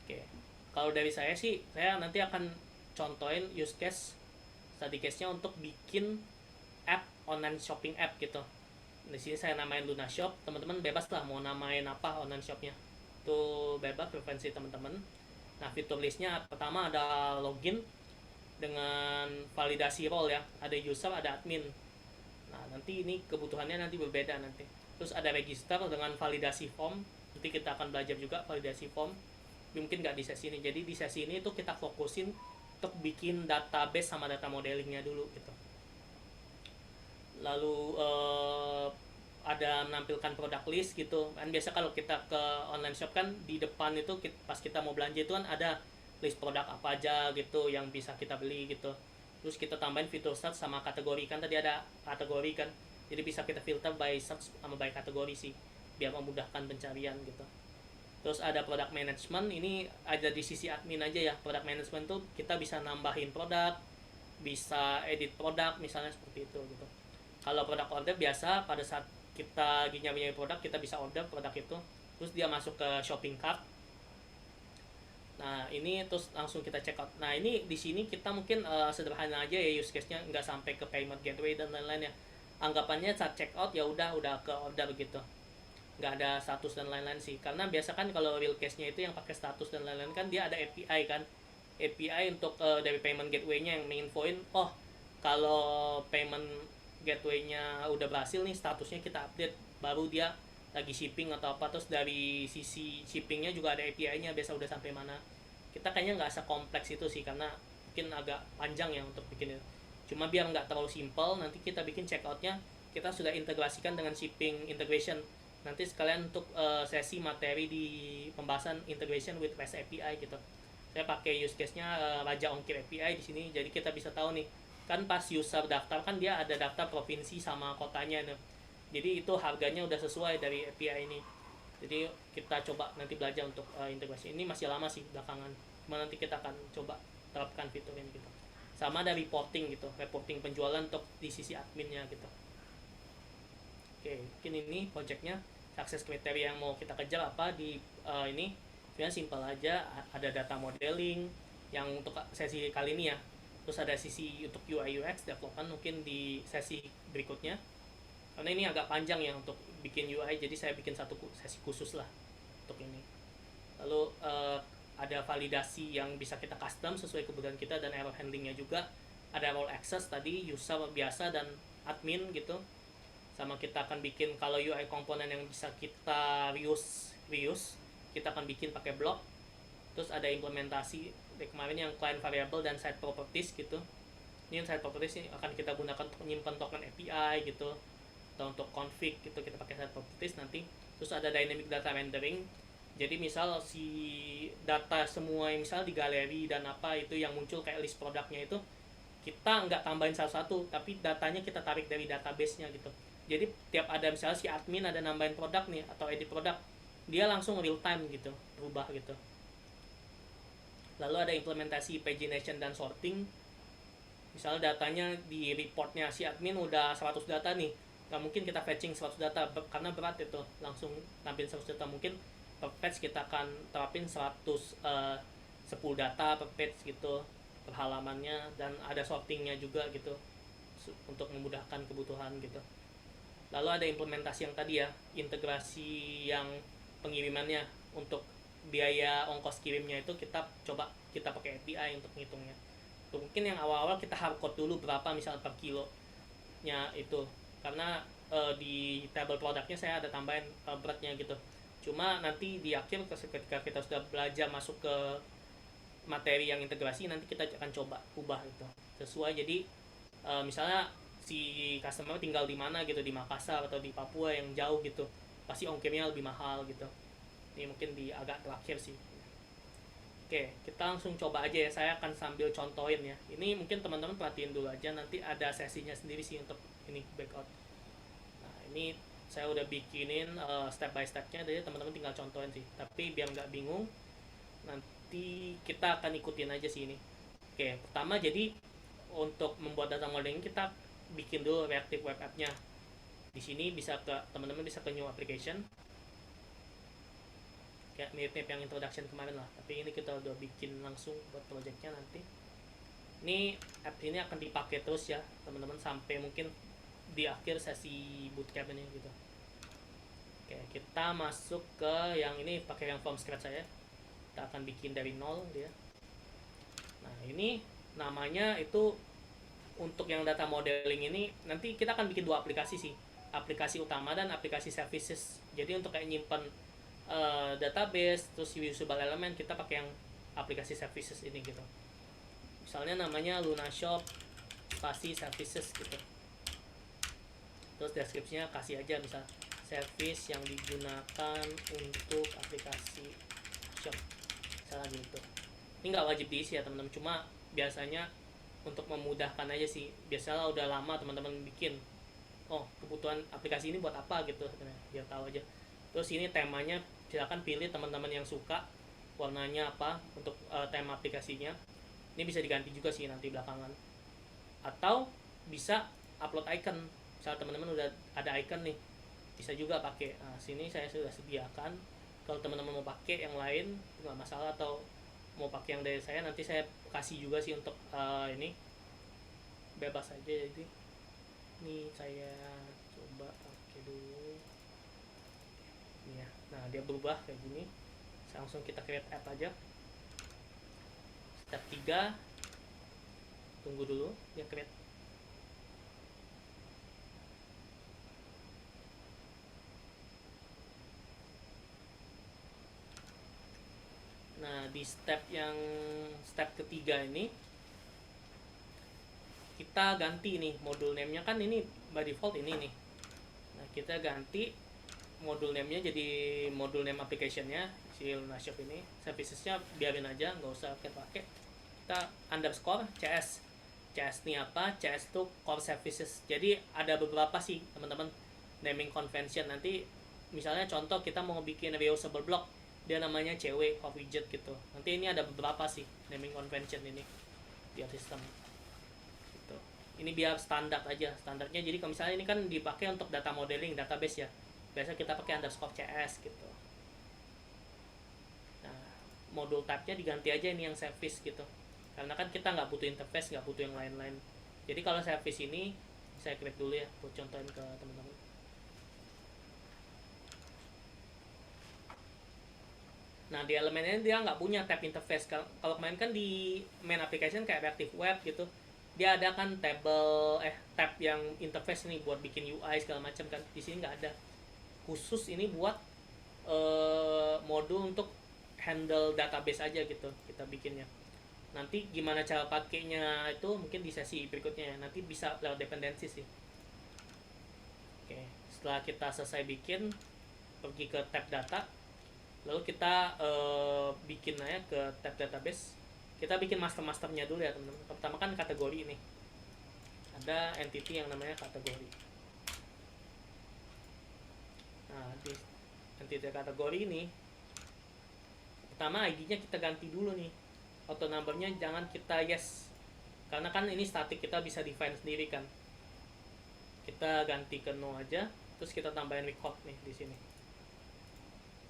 Oke, kalau dari saya sih saya nanti akan contohin use case study case-nya untuk bikin app online shopping app gitu. Di sini saya namain Luna Shop, teman-teman bebas lah mau namain apa online shopnya, itu bebas preferensi teman-teman. Nah fitur listnya pertama ada login dengan validasi role ya, ada user ada admin. Nah nanti ini kebutuhannya nanti berbeda nanti. Terus ada register dengan validasi form, nanti kita akan belajar juga validasi form, mungkin nggak di sesi ini. Jadi di sesi ini tuh kita fokusin untuk bikin database sama data modelingnya dulu gitu. Lalu ada menampilkan produk list gitu kan. Biasa kalau kita ke online shop kan di depan itu pas kita mau belanja itu kan ada list produk apa aja gitu yang bisa kita beli gitu. Terus kita tambahin fitur search sama kategori, kan tadi ada kategori kan, jadi bisa kita filter by search sama by kategori sih biar memudahkan pencarian gitu. Terus ada product management, ini ada di sisi admin aja ya. Product management tuh kita bisa nambahin produk, bisa edit produk misalnya seperti itu gitu. Kalau produk order biasa pada saat kita nyari produk kita bisa order produk itu, terus dia masuk ke shopping cart. Nah ini terus langsung kita check out. Nah ini di sini kita mungkin sederhana aja ya use case-nya, nggak sampai ke payment gateway dan lain-lain ya. Anggapannya saat check out ya udah ke order gitu, nggak ada status dan lain-lain sih. Karena biasa kan kalau real case-nya itu yang pakai status dan lain-lain kan dia ada API kan, API untuk dari payment gateway-nya yang menginfoin oh kalau payment gateway-nya udah berhasil nih statusnya kita update, baru dia lagi shipping atau apa. Terus dari sisi shippingnya juga ada API-nya biasa udah sampai mana. Kita kayaknya nggak sekompleks itu sih karena mungkin agak panjang ya untuk bikin itu. Cuma biar nggak terlalu simple, nanti kita bikin checkout-nya kita sudah integrasikan dengan shipping integration. Nanti sekalian untuk sesi materi di pembahasan integration with REST API gitu. Saya pakai use case-nya Raja Ongkir API di sini, jadi kita bisa tahu nih kan pas user daftar kan dia ada daftar provinsi sama kotanya nih. Jadi itu harganya udah sesuai dari API ini. Jadi kita coba nanti belajar untuk integrasi ini, masih lama sih belakangan, cuma nanti kita akan coba terapkan fitur ini gitu. Sama ada reporting gitu, reporting penjualan untuk di sisi adminnya gitu. Oke, mungkin ini projectnya. Sukses kriteria yang mau kita kejar apa di ini sebenarnya simpel aja. Ada data modeling yang untuk sesi kali ini ya, terus ada sisi untuk UI UX development mungkin di sesi berikutnya, karena ini agak panjang ya untuk bikin UI, jadi saya bikin satu sesi khusus lah untuk ini. Lalu ada validasi yang bisa kita custom sesuai kebutuhan kita, dan error handlingnya juga. Ada role access tadi, user biasa dan admin gitu. Sama kita akan bikin kalau UI komponen yang bisa kita reuse kita akan bikin pakai block. Terus ada implementasi dari kemarin yang client variable dan site properties gitu. Ini site properties ini akan kita gunakan untuk menyimpan token API gitu, atau untuk config gitu kita pakai site properties nanti. Terus ada dynamic data rendering, jadi misal si data semua yang misal di galeri dan apa itu yang muncul kayak list produknya itu, kita nggak tambahin satu-satu, tapi datanya kita tarik dari database-nya gitu. Jadi tiap ada misalnya si admin ada nambahin produk nih atau edit produk, dia langsung real time gitu berubah gitu. Lalu ada implementasi pagination dan sorting. Misalnya datanya di reportnya si admin udah 100 data nih, nggak mungkin kita fetching 100 data karena berat itu langsung tampil 100 data. Mungkin per page kita akan terapin 10 data per page gitu per halamannya, dan ada sortingnya juga gitu untuk memudahkan kebutuhan gitu. Lalu ada implementasi yang tadi ya, integrasi yang pengirimannya. Untuk biaya ongkos kirimnya itu kita coba kita pakai API untuk ngitungnya. Mungkin yang awal-awal kita hardcode dulu berapa misalnya per kilonya itu, karena di table produknya saya ada tambahin beratnya gitu. Cuma nanti di akhir ketika kita sudah belajar masuk ke materi yang integrasi, nanti kita akan coba ubah itu sesuai. Jadi misalnya si customer tinggal di mana gitu, di Makassar atau di Papua yang jauh gitu, pasti ongkirnya lebih mahal gitu. Ini mungkin di agak terakhir sih. Oke, kita langsung coba aja ya. Saya akan sambil contohin ya. Ini mungkin teman-teman perhatiin dulu aja, nanti ada sesinya sendiri sih untuk ini breakout. Nah, ini saya udah bikinin step by stepnya, jadi teman-teman tinggal contohin sih. Tapi biar nggak bingung, nanti kita akan ikutin aja sih ini. Oke, pertama jadi untuk membuat data modeling kita bikin dulu reactive web app-nya. Di sini bisa ke teman-teman bisa ke new application. Kayak mirip-mirip yang introduction kemarin lah, tapi ini kita udah bikin langsung buat projectnya nanti. Ini app ini akan dipakai terus ya teman-teman sampai mungkin di akhir sesi bootcamp ini gitu. Oke, kita masuk ke yang ini pakai yang from scratch saya. Kita akan bikin dari nol dia. Nah, ini namanya itu untuk yang data modeling ini nanti kita akan bikin dua aplikasi sih. Aplikasi utama dan aplikasi services. Jadi untuk kayak nyimpen database terus usable element, kita pakai yang aplikasi services ini gitu. Misalnya namanya Luna Shop spasi services gitu. Terus deskripsinya kasih aja misal service yang digunakan untuk aplikasi shop misalnya gitu. Ini nggak wajib diisi ya teman-teman, cuma biasanya untuk memudahkan aja sih. Biasanya udah lama teman-teman bikin, oh kebutuhan aplikasi ini buat apa gitu, biar tahu aja. Terus ini temanya silakan pilih teman-teman yang suka warnanya apa untuk tema aplikasinya. Ini bisa diganti juga sih nanti belakangan, atau bisa upload icon. Misal teman-teman udah ada icon nih, bisa juga pakai. Nah, sini saya sudah sediakan. Kalau teman-teman mau pakai yang lain nggak masalah, atau mau pakai yang dari saya nanti saya kasih juga sih untuk ini bebas aja. Jadi ini saya coba pakai dulu ini ya. Nah, dia berubah kayak gini. Langsung kita create app aja. Step 3, tunggu dulu dia create. Nah, di step ketiga ini kita ganti nih modul name-nya, kan ini by default ini nih. Nah, kita ganti modul name-nya jadi modul name application-nya si Luna Shop ini. Services-nya biarin aja, nggak usah pakai. Kita underscore CS. CS ini apa? CS itu core services. Jadi ada beberapa sih teman-teman naming convention. Nanti misalnya contoh kita mau bikin reusable block, dia namanya cewek of widget gitu. Nanti ini ada beberapa sih naming convention ini di sistem gitu. Ini biar standar aja, standarnya. Jadi kalau misalnya ini kan dipakai untuk data modeling database ya, biasa kita pakai underscore cs gitu. Nah, modul type-nya diganti aja ini yang service gitu, karena kan kita nggak butuh interface, nggak butuh yang lain-lain. Jadi kalau service ini saya klik dulu ya buat contohin ke teman-teman. Nah, di elemennya dia nggak punya tab interface. Kalau kemarin kan di main application kayak reactive web gitu, dia ada kan tab yang interface ini buat bikin UI segala macam kan. Di sini nggak ada. Khusus ini buat modul untuk handle database aja gitu kita bikinnya. Nanti gimana cara pakainya itu mungkin di sesi berikutnya ya. Nanti bisa lewat dependensi sih. Oke, setelah kita selesai bikin, pergi ke tab data, lalu kita bikin aja ke tab database. Kita bikin masternya dulu ya teman-teman. Pertama kan kategori ini, ada entity yang namanya kategori. Nah, di entity kategori ini pertama ID-nya kita ganti dulu nih. Auto number-nya jangan kita yes, karena kan ini static, kita bisa define sendiri kan. Kita ganti ke no aja, terus kita tambahin record nih di sini.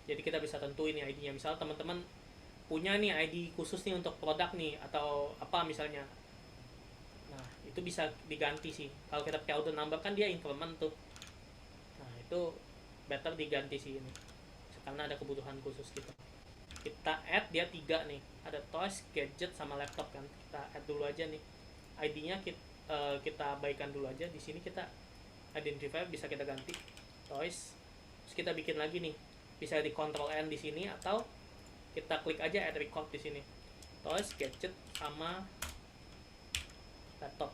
Jadi kita bisa tentuin nih ID-nya. Misal teman-teman punya nih ID khusus nih untuk produk nih atau apa misalnya. Nah, itu bisa diganti sih. Kalau kita pakai auto number kan dia increment tuh. Nah, itu better diganti sih ini, karena ada kebutuhan khusus gitu. Kita add dia 3 nih. Ada toys, gadget sama laptop kan. Kita add dulu aja nih. ID-nya kita abaikan dulu aja. Di sini kita identifier bisa kita ganti toys. Terus kita bikin lagi nih. Bisa di Ctrl N di sini atau kita klik aja add record di sini. Toys, gadget sama laptop.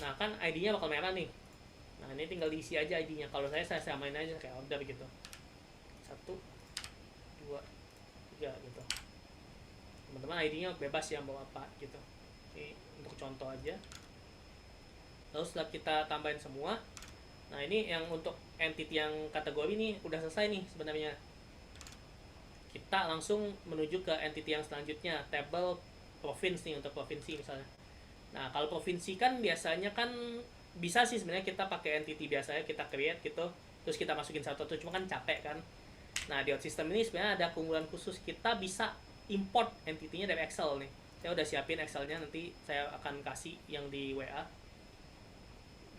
Nah, kan ID-nya bakal merah nih. Nah, ini tinggal diisi aja ID-nya. Kalau saya samain aja kayak order gitu. 1 2 3 gitu. Teman-teman ID-nya bebas ya mau apa gitu. Ini untuk contoh aja. Lalu setelah kita tambahin semua, nah ini yang untuk entity yang kategori ini udah selesai nih sebenarnya. Kita langsung menuju ke entity yang selanjutnya, table province nih untuk provinsi misalnya. Nah, kalau provinsi kan biasanya kan bisa sih sebenarnya kita pakai entity biasanya kita create gitu, terus kita masukin satu-satu, cuma kan capek kan. Nah, di OutSystem ini sebenarnya ada keunggulan khusus, kita bisa import entity-nya dari Excel nih. Saya udah siapin Excel-nya, nanti saya akan kasih yang di WA.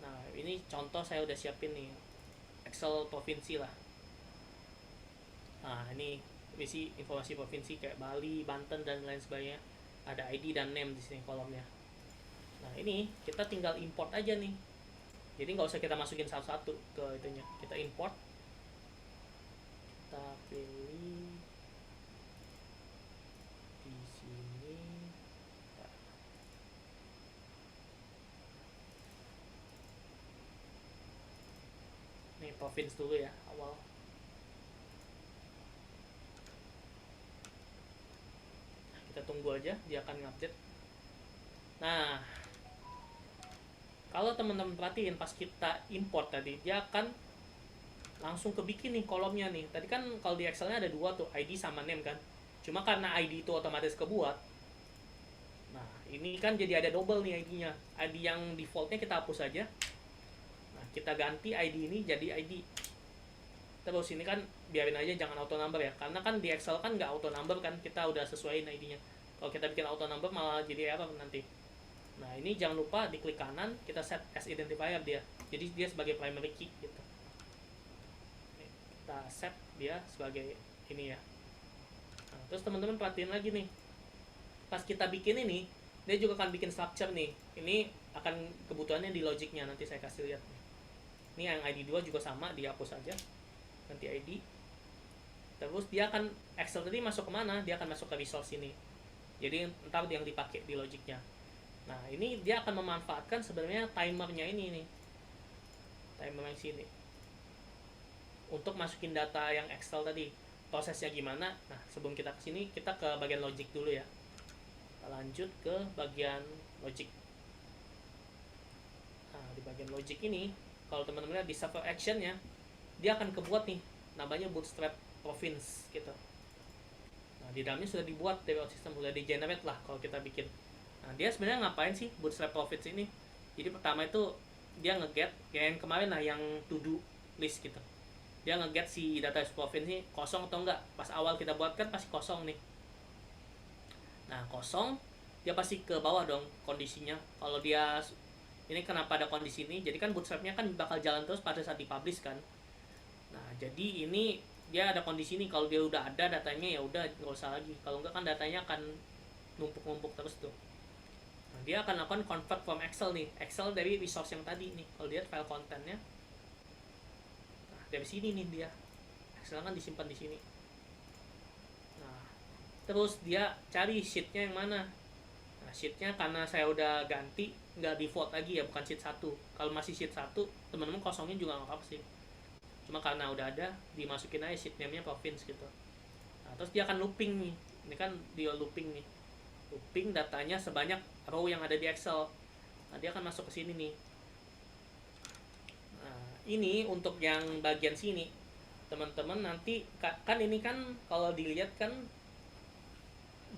Nah, ini contoh saya udah siapin nih, Excel provinsi lah. Nah, ini isi informasi provinsi kayak Bali, Banten dan lain sebagainya. Ada ID dan name di sini kolomnya. Nah, ini kita tinggal import aja nih. Jadi nggak usah kita masukin satu-satu ke itunya. Kita import. Kita pilih di sini. Nih province dulu ya awal. Kita tunggu aja, dia akan ngupdate. Nah, kalau teman-teman perhatiin pas kita import tadi, dia akan langsung kebikin nih kolomnya nih. Tadi kan kalau di Excelnya ada 2 tuh, ID sama name kan. Cuma karena ID itu otomatis kebuat. Nah, ini kan jadi ada double nih ID-nya. ID yang defaultnya kita hapus aja. Nah, kita ganti ID ini jadi ID. Terus ini kan biarin aja jangan auto number ya. Karena kan di Excel kan nggak auto number kan, kita udah sesuaiin ID-nya. Kalau kita bikin auto number malah jadi error nanti. Nah, ini jangan lupa diklik kanan, kita set as identifier dia. Jadi dia sebagai primary key gitu. Kita set dia sebagai ini ya. Nah, terus teman-teman perhatiin lagi nih. Pas kita bikin ini, dia juga akan bikin structure nih. Ini akan kebutuhannya di logiknya, nanti saya kasih lihat. Ini yang ID 2 juga sama, dihapus aja. Ganti ID. Terus dia akan Excel tadi masuk kemana? Dia akan masuk ke resource ini. Jadi entar yang dipakai di logiknya. Nah, ini dia akan memanfaatkan sebenarnya timernya ini nih. Timer yang sini. Untuk masukin data yang Excel tadi. Prosesnya gimana? Nah, sebelum kita ke sini, kita ke bagian logic dulu ya. Kita lanjut ke bagian logic. Nah, di bagian logic ini, kalau teman-teman lihat di server action-nya, dia akan kebuat nih namanya Bootstrap Province gitu. Nah, di dalamnya sudah dibuat DWO system, sudah di generate lah kalau kita bikin. Nah, dia sebenarnya ngapain sih Bootstrap Province ini? Jadi pertama itu dia nge-get yang kemarin lah, yang to do list gitu. Dia nge-get si database province ini kosong atau enggak. Pas awal kita buat kan pasti kosong nih. Nah, kosong dia pasti ke bawah dong kondisinya. Kalau dia ini kenapa ada kondisi ini? Jadi kan bootstrapnya kan bakal jalan terus pada saat dipublish kan. Nah, jadi ini dia ada kondisi ini, kalau dia udah ada datanya ya udah nggak usah lagi. Kalau enggak kan datanya akan numpuk-numpuk terus tuh. Nah, dia akan lakukan convert from Excel nih. Excel dari resource yang tadi nih. Kalau lihat file kontennya, nah, dari sini nih dia. Excel kan disimpan di sini. Nah, terus dia cari sheetnya yang mana. Nah, sheetnya karena saya udah ganti, nggak default lagi ya, bukan sheet 1. Kalau masih sheet 1, teman-teman kosongin juga nggak apa-apa sih. Cuma karena udah ada, dimasukin aja sheet name-nya province gitu. Nah, terus dia akan looping nih. Ini kan dia looping nih. Looping datanya sebanyak row yang ada di Excel. Nah, dia akan masuk ke sini nih. Nah, ini untuk yang bagian sini. Teman-teman nanti kan ini kan kalau dilihat kan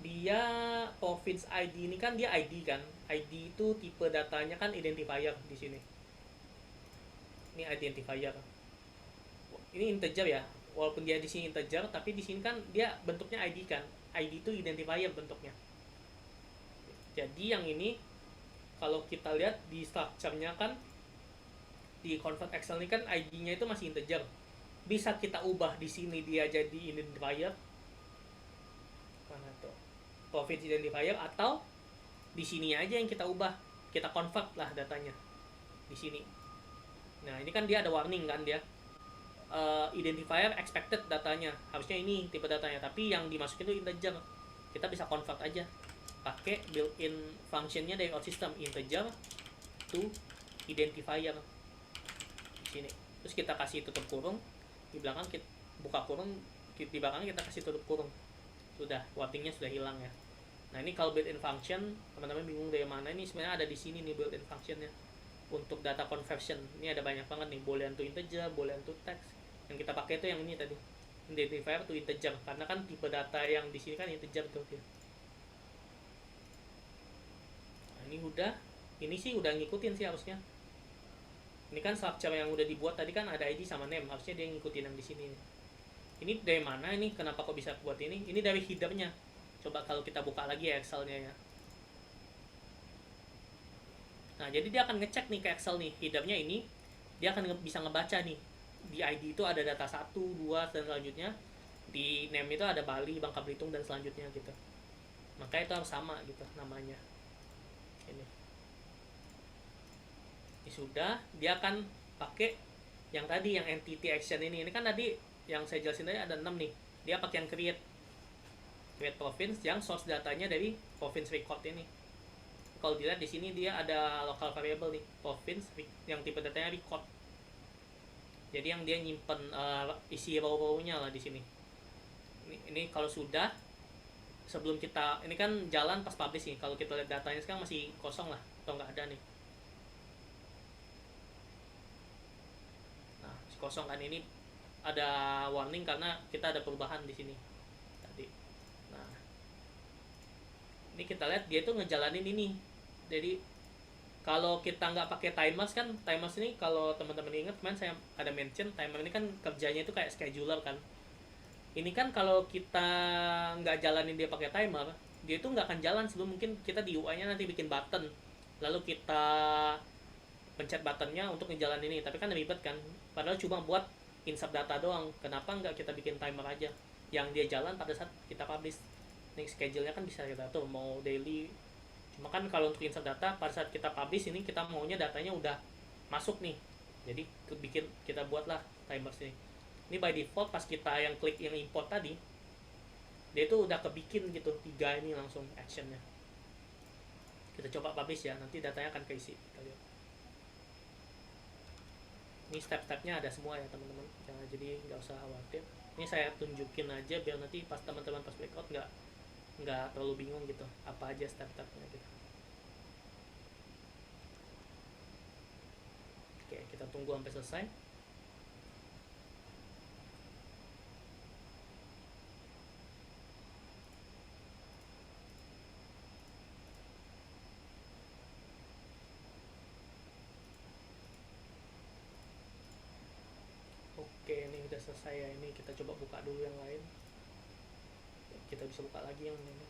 dia province ID ini kan dia ID kan. ID itu tipe datanya kan identifier di sini. Ini identifier. Ini integer ya. Walaupun dia di sini integer, tapi di sini kan dia bentuknya ID kan. ID itu identifier bentuknya. Jadi yang ini kalau kita lihat di structure-nya kan di convert Excel ini kan ID-nya itu masih integer. Bisa kita ubah di sini dia jadi identifier. Mana tuh? Province identifier, atau di sini aja yang kita ubah. Kita convert lah datanya di sini. Nah, ini kan dia ada warning kan dia. Identifier expected datanya. Harusnya ini tipe datanya, tapi yang dimasukin itu integer. Kita bisa convert aja pakai built-in functionnya dari OutSystem, integer to identifier di sini. Terus kita kasih tutup kurung, di belakang kita buka kurung, di belakang kita kasih tutup kurung. Sudah, warningnya sudah hilang ya. Nah, ini kalau built-in function, teman-teman bingung dari mana, ini sebenarnya ada di sini nih built-in functionnya. Untuk data conversion, ini ada banyak banget nih, boolean to integer, boolean to text. Yang kita pakai itu yang ini tadi, identifier to integer, karena kan tipe data yang di sini kan integer tuh dia. Nah, ini udah, ini sih udah ngikutin sih harusnya. Ini kan structure yang udah dibuat tadi kan ada ID sama name, harusnya dia ngikutin yang di sini. Ini dari mana ini? Kenapa kok bisa buat ini? Ini dari headernya. Coba kalau kita buka lagi ya Excel-nya ya. Nah, jadi dia akan ngecek nih ke Excel nih, headernya ini. Dia akan bisa ngebaca nih. Di ID itu ada data 1, 2, dan selanjutnya. Di name itu ada Bali, Bangka Belitung, dan selanjutnya gitu. Makanya itu harus sama gitu namanya. Ini sudah, dia akan pakai yang tadi, yang entity action ini. Ini kan tadi yang saya jelasin tadi ada 6 nih. Dia pakai yang create province yang source datanya dari province record ini. Kalau dilihat di sini dia ada local variable nih, province yang tipe datanya record. Jadi yang dia nyimpen isi row-row-nya lah di sini. Ini kalau sudah, sebelum kita ini kan jalan pas publish nih. Kalau kita lihat datanya sekarang masih kosong lah, atau nggak ada nih. Nah, kosong kan, ini ada warning karena kita ada perubahan di sini tadi. Nah, ini kita lihat dia tuh ngejalanin ini. Jadi kalau kita nggak pakai timers kan, timers ini kalau teman-teman ingat kemarin saya ada mention, timer ini kan kerjanya itu kayak scheduler kan. Ini kan kalau kita nggak jalanin dia pakai timer, dia itu nggak akan jalan sebelum mungkin kita di UI-nya nanti bikin button, lalu kita pencet buttonnya untuk ngejalanin ini. Tapi kan ribet kan, padahal cuma buat insert data doang. Kenapa nggak kita bikin timer aja yang dia jalan pada saat kita publish. Nih schedule-nya kan bisa kita atur mau daily. Cuma kan kalau untuk insert data pada saat kita publish ini, kita maunya datanya udah masuk nih. Jadi kita buatlah timer sini. Ini by default pas kita yang klik yang import tadi, dia itu udah kebikin gitu 3 ini langsung actionnya. Kita coba publish ya, nanti datanya akan keisi. Kita lihat. Ini step-stepnya ada semua ya teman-teman, jadi nggak usah khawatir. Ini saya tunjukin aja biar nanti pas teman-teman pas breakout nggak terlalu bingung gitu apa aja step-stepnya gitu. Oke, kita tunggu sampai selesai. selesai ya. Ini kita coba buka dulu yang lain, kita bisa buka lagi yang ini.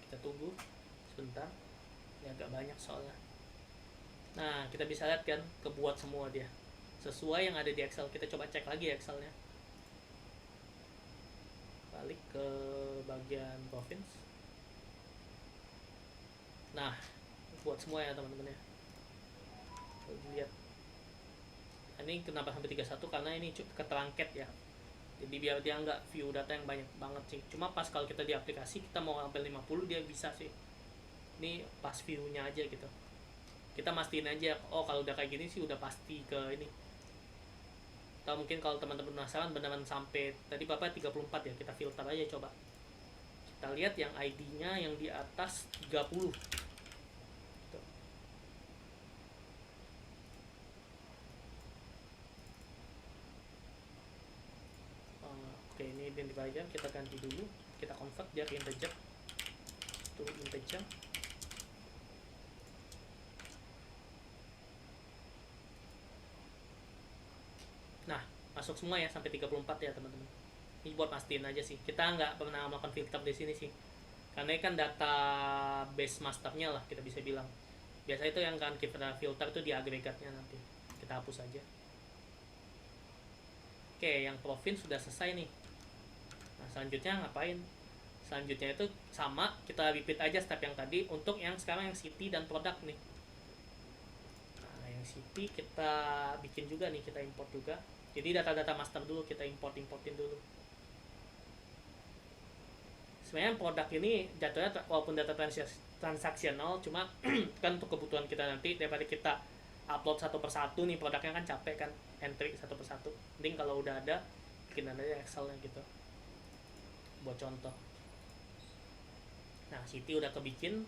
Kita tunggu sebentar, ini agak banyak soalnya. Nah, kita bisa lihat kan kebuat semua dia sesuai yang ada di Excel. Kita coba cek lagi Excelnya, balik ke bagian province. Nah, buat semua ya teman-teman ya. Lihat ini kenapa sampai 31, karena ini keterangket ya, jadi biar dia nggak view data yang banyak banget sih. Cuma pas kalau kita di aplikasi kita mau sampai 50 dia bisa sih. Ini pas view-nya aja gitu, kita mastiin aja, oh kalau udah kayak gini sih udah pasti ke ini. Atau mungkin kalau teman-teman penasaran beneran sampai tadi berapa 34 ya, kita filter aja coba. Kita lihat yang ID-nya yang di atas 30. Oke, ini identifier kita ganti dulu, kita convert dia ke integer, to integer. Nah, masuk semua ya sampai 34 ya teman-teman. Ini buat pastiin aja sih, kita nggak pernah melakukan filter di sini sih, karena ini kan database masternya lah kita bisa bilang. Biasa itu yang kan kita filter itu di agregatnya, nanti kita hapus aja. Oke, yang province sudah selesai nih. Nah, selanjutnya ngapain? Selanjutnya itu sama, kita repeat aja step yang tadi untuk yang sekarang yang city dan produk nih. Nah, yang city kita bikin juga nih, kita import juga. Jadi data-data master dulu kita importin dulu. Sebenarnya produk ini jatuhnya walaupun data transaksional, cuma kan untuk kebutuhan kita nanti, daripada kita upload satu persatu nih produknya kan capek kan, entry satu persatu. Mending kalau udah ada bikin aja Excelnya gitu buat contoh. Nah, city udah kebikin,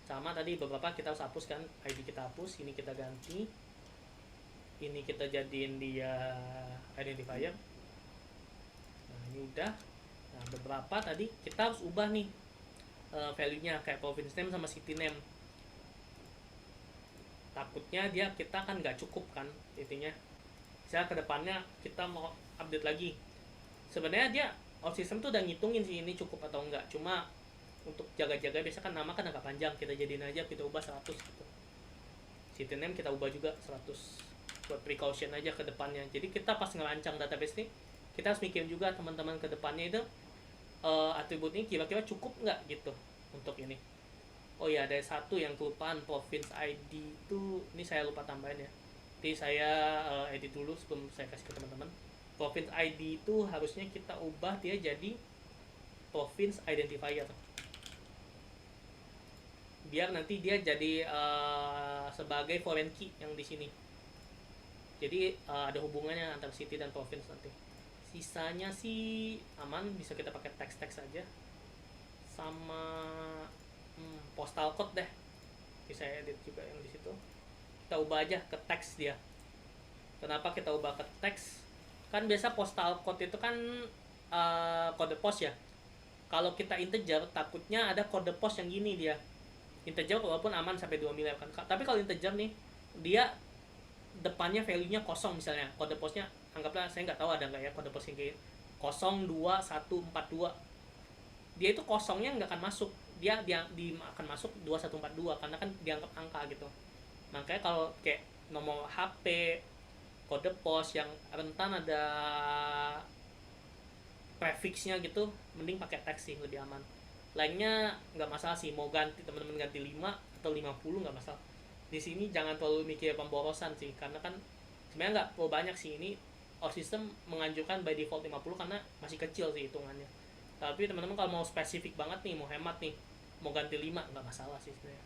sama tadi beberapa kita harus hapus kan, ID kita hapus, ini kita ganti, ini kita jadiin dia identifier. Nah, ini udah. Nah, beberapa tadi kita harus ubah nih value-nya, kayak province name sama city name. Takutnya kita kan nggak cukup kan intinya. Misalnya kedepannya kita mau update lagi, sebenarnya dia system tuh udah ngitungin sih ini cukup atau enggak, cuma untuk jaga-jaga biasa kan nama kan agak panjang, kita jadiin aja, kita ubah 100 gitu. City name kita ubah juga 100 buat precaution aja ke depannya. Jadi kita pas ngerancang database nih, kita harus mikir juga teman-teman ke depannya itu atribut ini kira-kira cukup nggak gitu untuk ini. Oh ya, ada satu yang kelupaan, province ID itu ini saya lupa tambahin ya. Jadi saya edit dulu sebelum saya kasih ke teman-teman. Province ID itu harusnya kita ubah dia jadi province identifier, biar nanti dia jadi sebagai foreign key yang di sini. Jadi ada hubungannya antara city dan province nanti. Sisanya sih aman, bisa kita pakai teks aja. Sama postal code deh. Bisa edit juga yang di situ. Kita ubah aja ke teks dia. Kenapa kita ubah ke teks? Kan biasa postal code itu kan kode pos ya. Kalau kita integer takutnya ada kode pos yang gini dia. Integer walaupun aman sampai 2 miliar kan. Tapi kalau integer nih, dia depannya value-nya kosong misalnya. Kode posnya anggaplah, saya nggak tahu ada nggak ya kode pos yang kayak 02142. Dia itu kosongnya nggak akan masuk. Dia akan masuk 2142 karena kan dianggap angka gitu. Makanya kalau kayak nomor HP, kode pos yang rentan ada prefixnya gitu, mending pakai teks sih, lebih aman. Lainnya nggak masalah sih, mau ganti teman-teman ganti 5 atau 50 nggak masalah. Di sini jangan terlalu mikir pemborosan sih, karena kan sebenarnya nggak terlalu banyak sih. Ini our system menganjurkan by default 50 karena masih kecil sih hitungannya. Tapi teman-teman kalau mau spesifik banget nih, mau hemat nih, mau ganti 5 nggak masalah sih sebenarnya.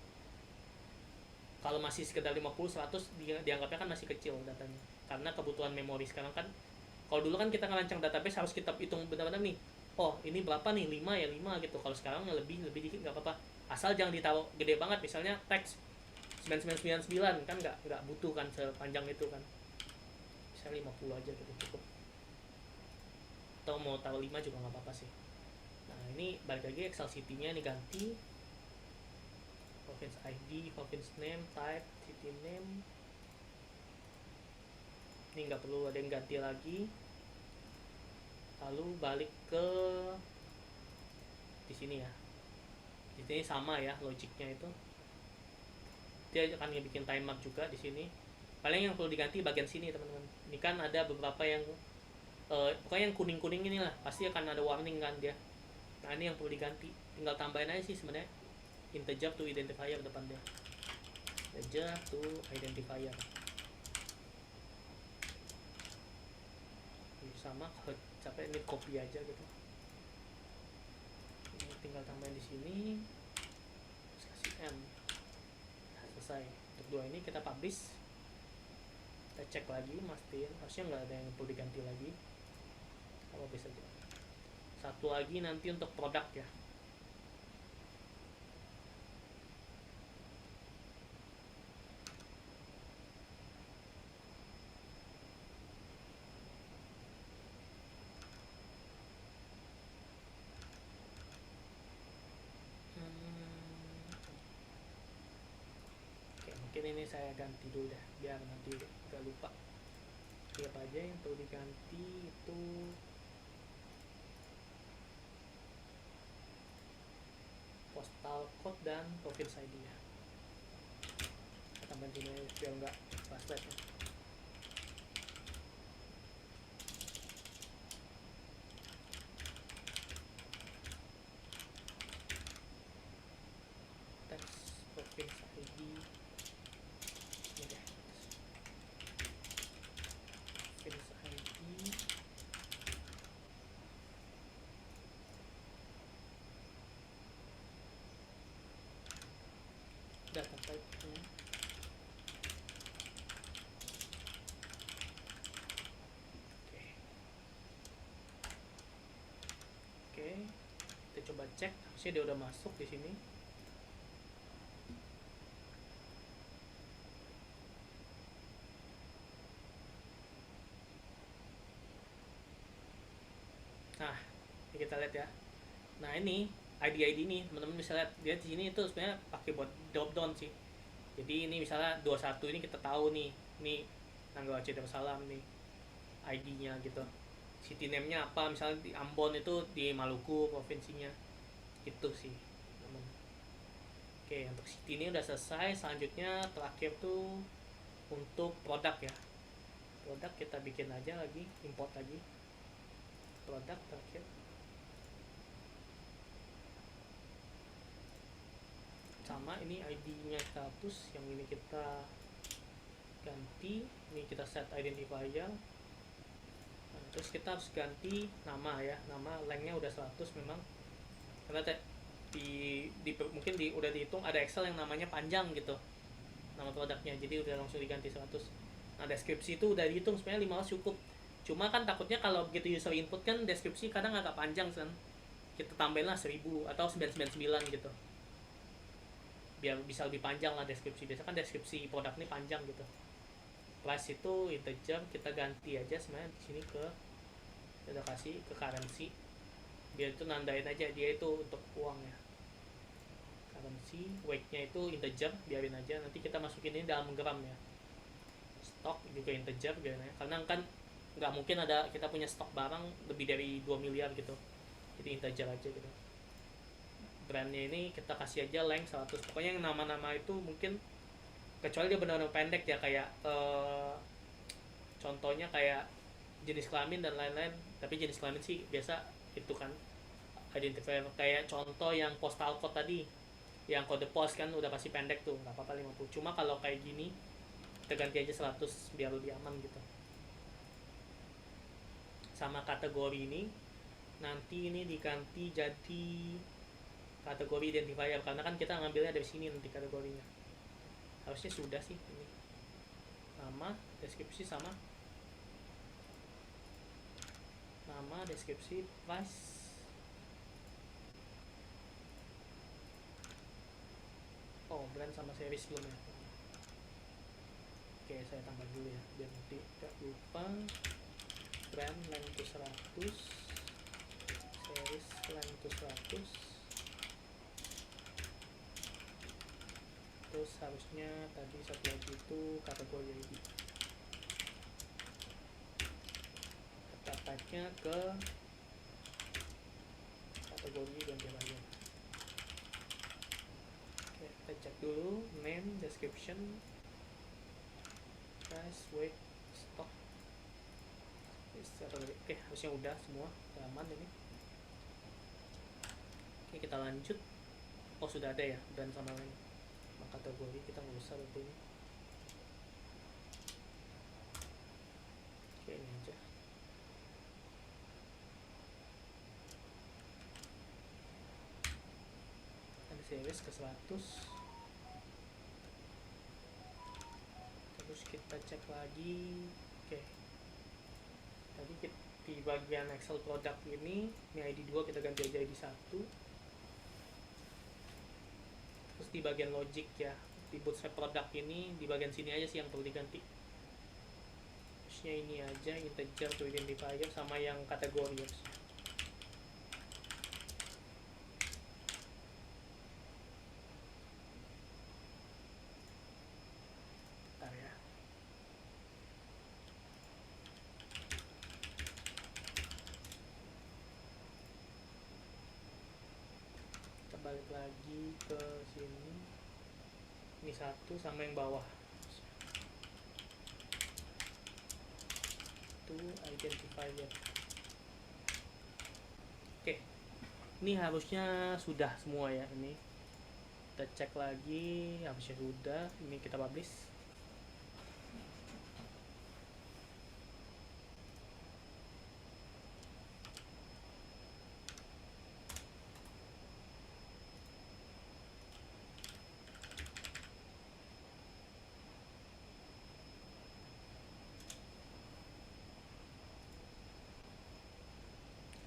Kalau masih sekedar 50, 100 dianggapnya kan masih kecil datanya, karena kebutuhan memori sekarang kan. Kalau dulu kan kita ngerancang database harus kita hitung benar-benar nih, oh ini berapa nih, 5 ya 5 gitu. Kalau sekarang lebih dikit nggak apa-apa, asal jangan ditaruh gede banget, misalnya teks 9999 kan nggak butuh kan sepanjang itu kan, bisa 50 aja gitu cukup. Atau mau taruh 5 juga nggak apa-apa sih. Nah, ini balik lagi Excel city-nya nih ganti, province ID, province name, type, city name. ini nggak perlu ada yang ganti lagi. Lalu balik ke di sini ya, di sini sama ya logiknya itu, dia akan bikin timer juga di sini. Paling yang perlu diganti bagian sini teman-teman, ini kan ada beberapa yang pokoknya yang kuning-kuning inilah pasti akan ada warning kan dia. Nah ini yang perlu diganti, tinggal tambahin aja sih sebenarnya integer to identifier depannya, integer to identifier sama. Kalau capek ini copy aja gitu, ini tinggal tambahin di sini, terus kasih m. Nah, selesai. Untuk dua ini kita publish, kita cek lagi mastiin harusnya nggak ada yang perlu diganti lagi, apa bisa aja. Satu lagi nanti untuk produk ya, oke mungkin ini saya ganti dulu dah biar nanti gak lupa. Apa aja yang perlu diganti itu postal code dan province ID ya. Kita tambahin sini biar nggak flashlight ya. Text province ID ini deh, province ID data type-nya. Oke, kita coba cek, harusnya dia udah masuk di sini. Nah, ini kita lihat ya. Nah ini ID nih teman-teman bisa lihat, dia di sini itu sebenarnya pakai buat drop down sih. Jadi ini misalnya 21 ini kita tahu nih, ini tanggal Aceh Darussalam nih ID-nya gitu. City name-nya apa, misalnya di Ambon itu di Maluku provinsinya. Itu sih teman. Oke, untuk city ini udah selesai. Selanjutnya terakhir tuh untuk produk ya. Produk kita bikin aja lagi, import lagi. Produk terakhir. Sama ini ID-nya kita hapus, yang ini kita ganti, ini kita set identifier. Nah, terus kita harus ganti nama ya, nama lengthnya udah 100 memang, karena mungkin udah dihitung ada Excel yang namanya panjang gitu nama produknya, jadi udah langsung diganti 100. Nah deskripsi itu udah dihitung sebenarnya 15 cukup, cuma kan takutnya kalau begitu user input kan deskripsi kadang agak panjang kan, kita tambahin lah 1000 atau 999 gitu biar bisa lebih panjang lah deskripsi. Biasa kan deskripsi produk ini panjang gitu. Price itu integer, kita ganti aja sebenarnya di sini ke, kita kasih ke currency biar itu nandain aja dia itu untuk uang ya. Currency weight-nya itu integer, biarin aja, nanti kita masukin ini dalam gram ya. Stok juga integer biarin aja, karena kan nggak mungkin ada kita punya stok barang lebih dari 2 miliar gitu, jadi integer aja gitu. Brandnya ini kita kasih aja length 100. Pokoknya yang nama-nama itu mungkin kecuali dia benar-benar pendek ya, kayak contohnya kayak jenis kelamin dan lain-lain, tapi jenis kelamin sih biasa itu kan identifier. Kayak contoh yang postal code tadi, yang kode pos kan udah pasti pendek tuh, nggak apa-apa 50. Cuma kalau kayak gini kita ganti aja 100 biar lebih aman gitu. Sama kategori ini nanti ini diganti jadi kategori identifier, karena kan kita ngambilnya dari sini nanti kategorinya. Harusnya sudah sih ini. Nama, deskripsi sama. Nama, deskripsi, price. Oh, brand sama series belum ya. Oke, saya tambah dulu ya biar nanti tidak lupa. Brand length 100, series length 100. Terus harusnya tadi satu lagi itu kategori ID. type-nya ke kategori ganti bagian. Oke, kita cek dulu name, description, price, weight, stock. Oke, harusnya udah semua, udah aman ini. Oke, kita lanjut. Oh, sudah ada ya brand sama lain. Kategori kita nggak usah berarti ini. Oke, ini aja. Ada series ke 100. Terus kita cek lagi. Oke, tadi di bagian Excel product ini ID 2 kita ganti aja ID 1. Terus di bagian logic ya, di bootstrap product ini di bagian sini aja sih yang perlu diganti. Terusnya ini aja, integer to identifier sama yang kategori ya. Bentar ya. Kita balik lagi ke sini. Ini 1 sama yang bawah. Itu identifier. Oke. Ini harusnya sudah semua ya ini. Kita cek lagi, harusnya sudah. Ini kita publish.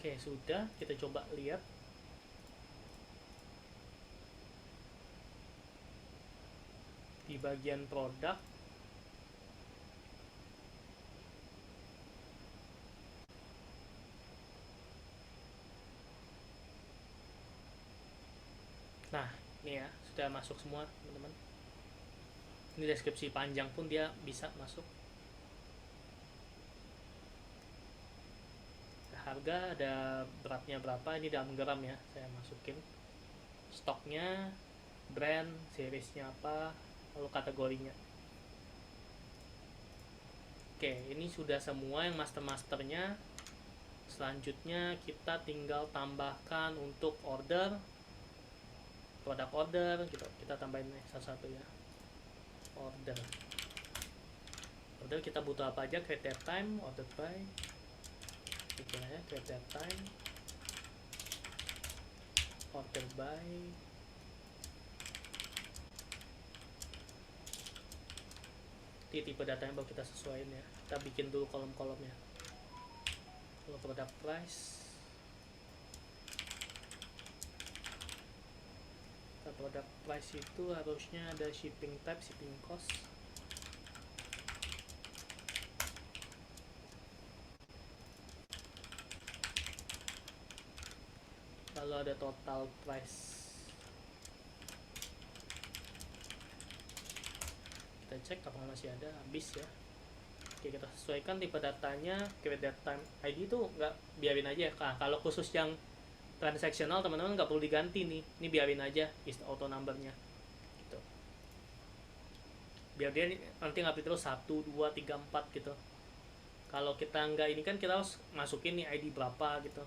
Oke, sudah. Kita coba lihat. Di bagian produk. Nah, ini ya, sudah masuk semua, teman-teman. Ini deskripsi panjang pun dia bisa masuk. Harga ada beratnya berapa, ini dalam gram ya, saya masukin. Stoknya, brand, seriesnya apa, lalu kategorinya. Oke, ini sudah semua yang master-masternya. Selanjutnya kita tinggal tambahkan untuk order, produk order gitu. Kita tambahin satu-satu ya. Order kita butuh apa aja, create that time, order by, bikin aja create that time, order by, tipe datanya baru kita sesuaiin ya. Kita bikin dulu kolom-kolomnya. Kalau produk price, produk price itu harusnya ada shipping type, shipping cost, lalu ada total price. Kita cek apakah masih ada, habis ya. Oke, kita sesuaikan tipe datanya, create that time ID itu nggak, biarin aja ya. Kalau khusus yang transaksional teman-teman nggak perlu diganti nih, ini biarin aja is auto numbernya gitu, biar dia nanti nggak terus 1, 2, 3, 4 gitu. Kalau kita nggak ini kan kita harus masukin nih ID berapa gitu,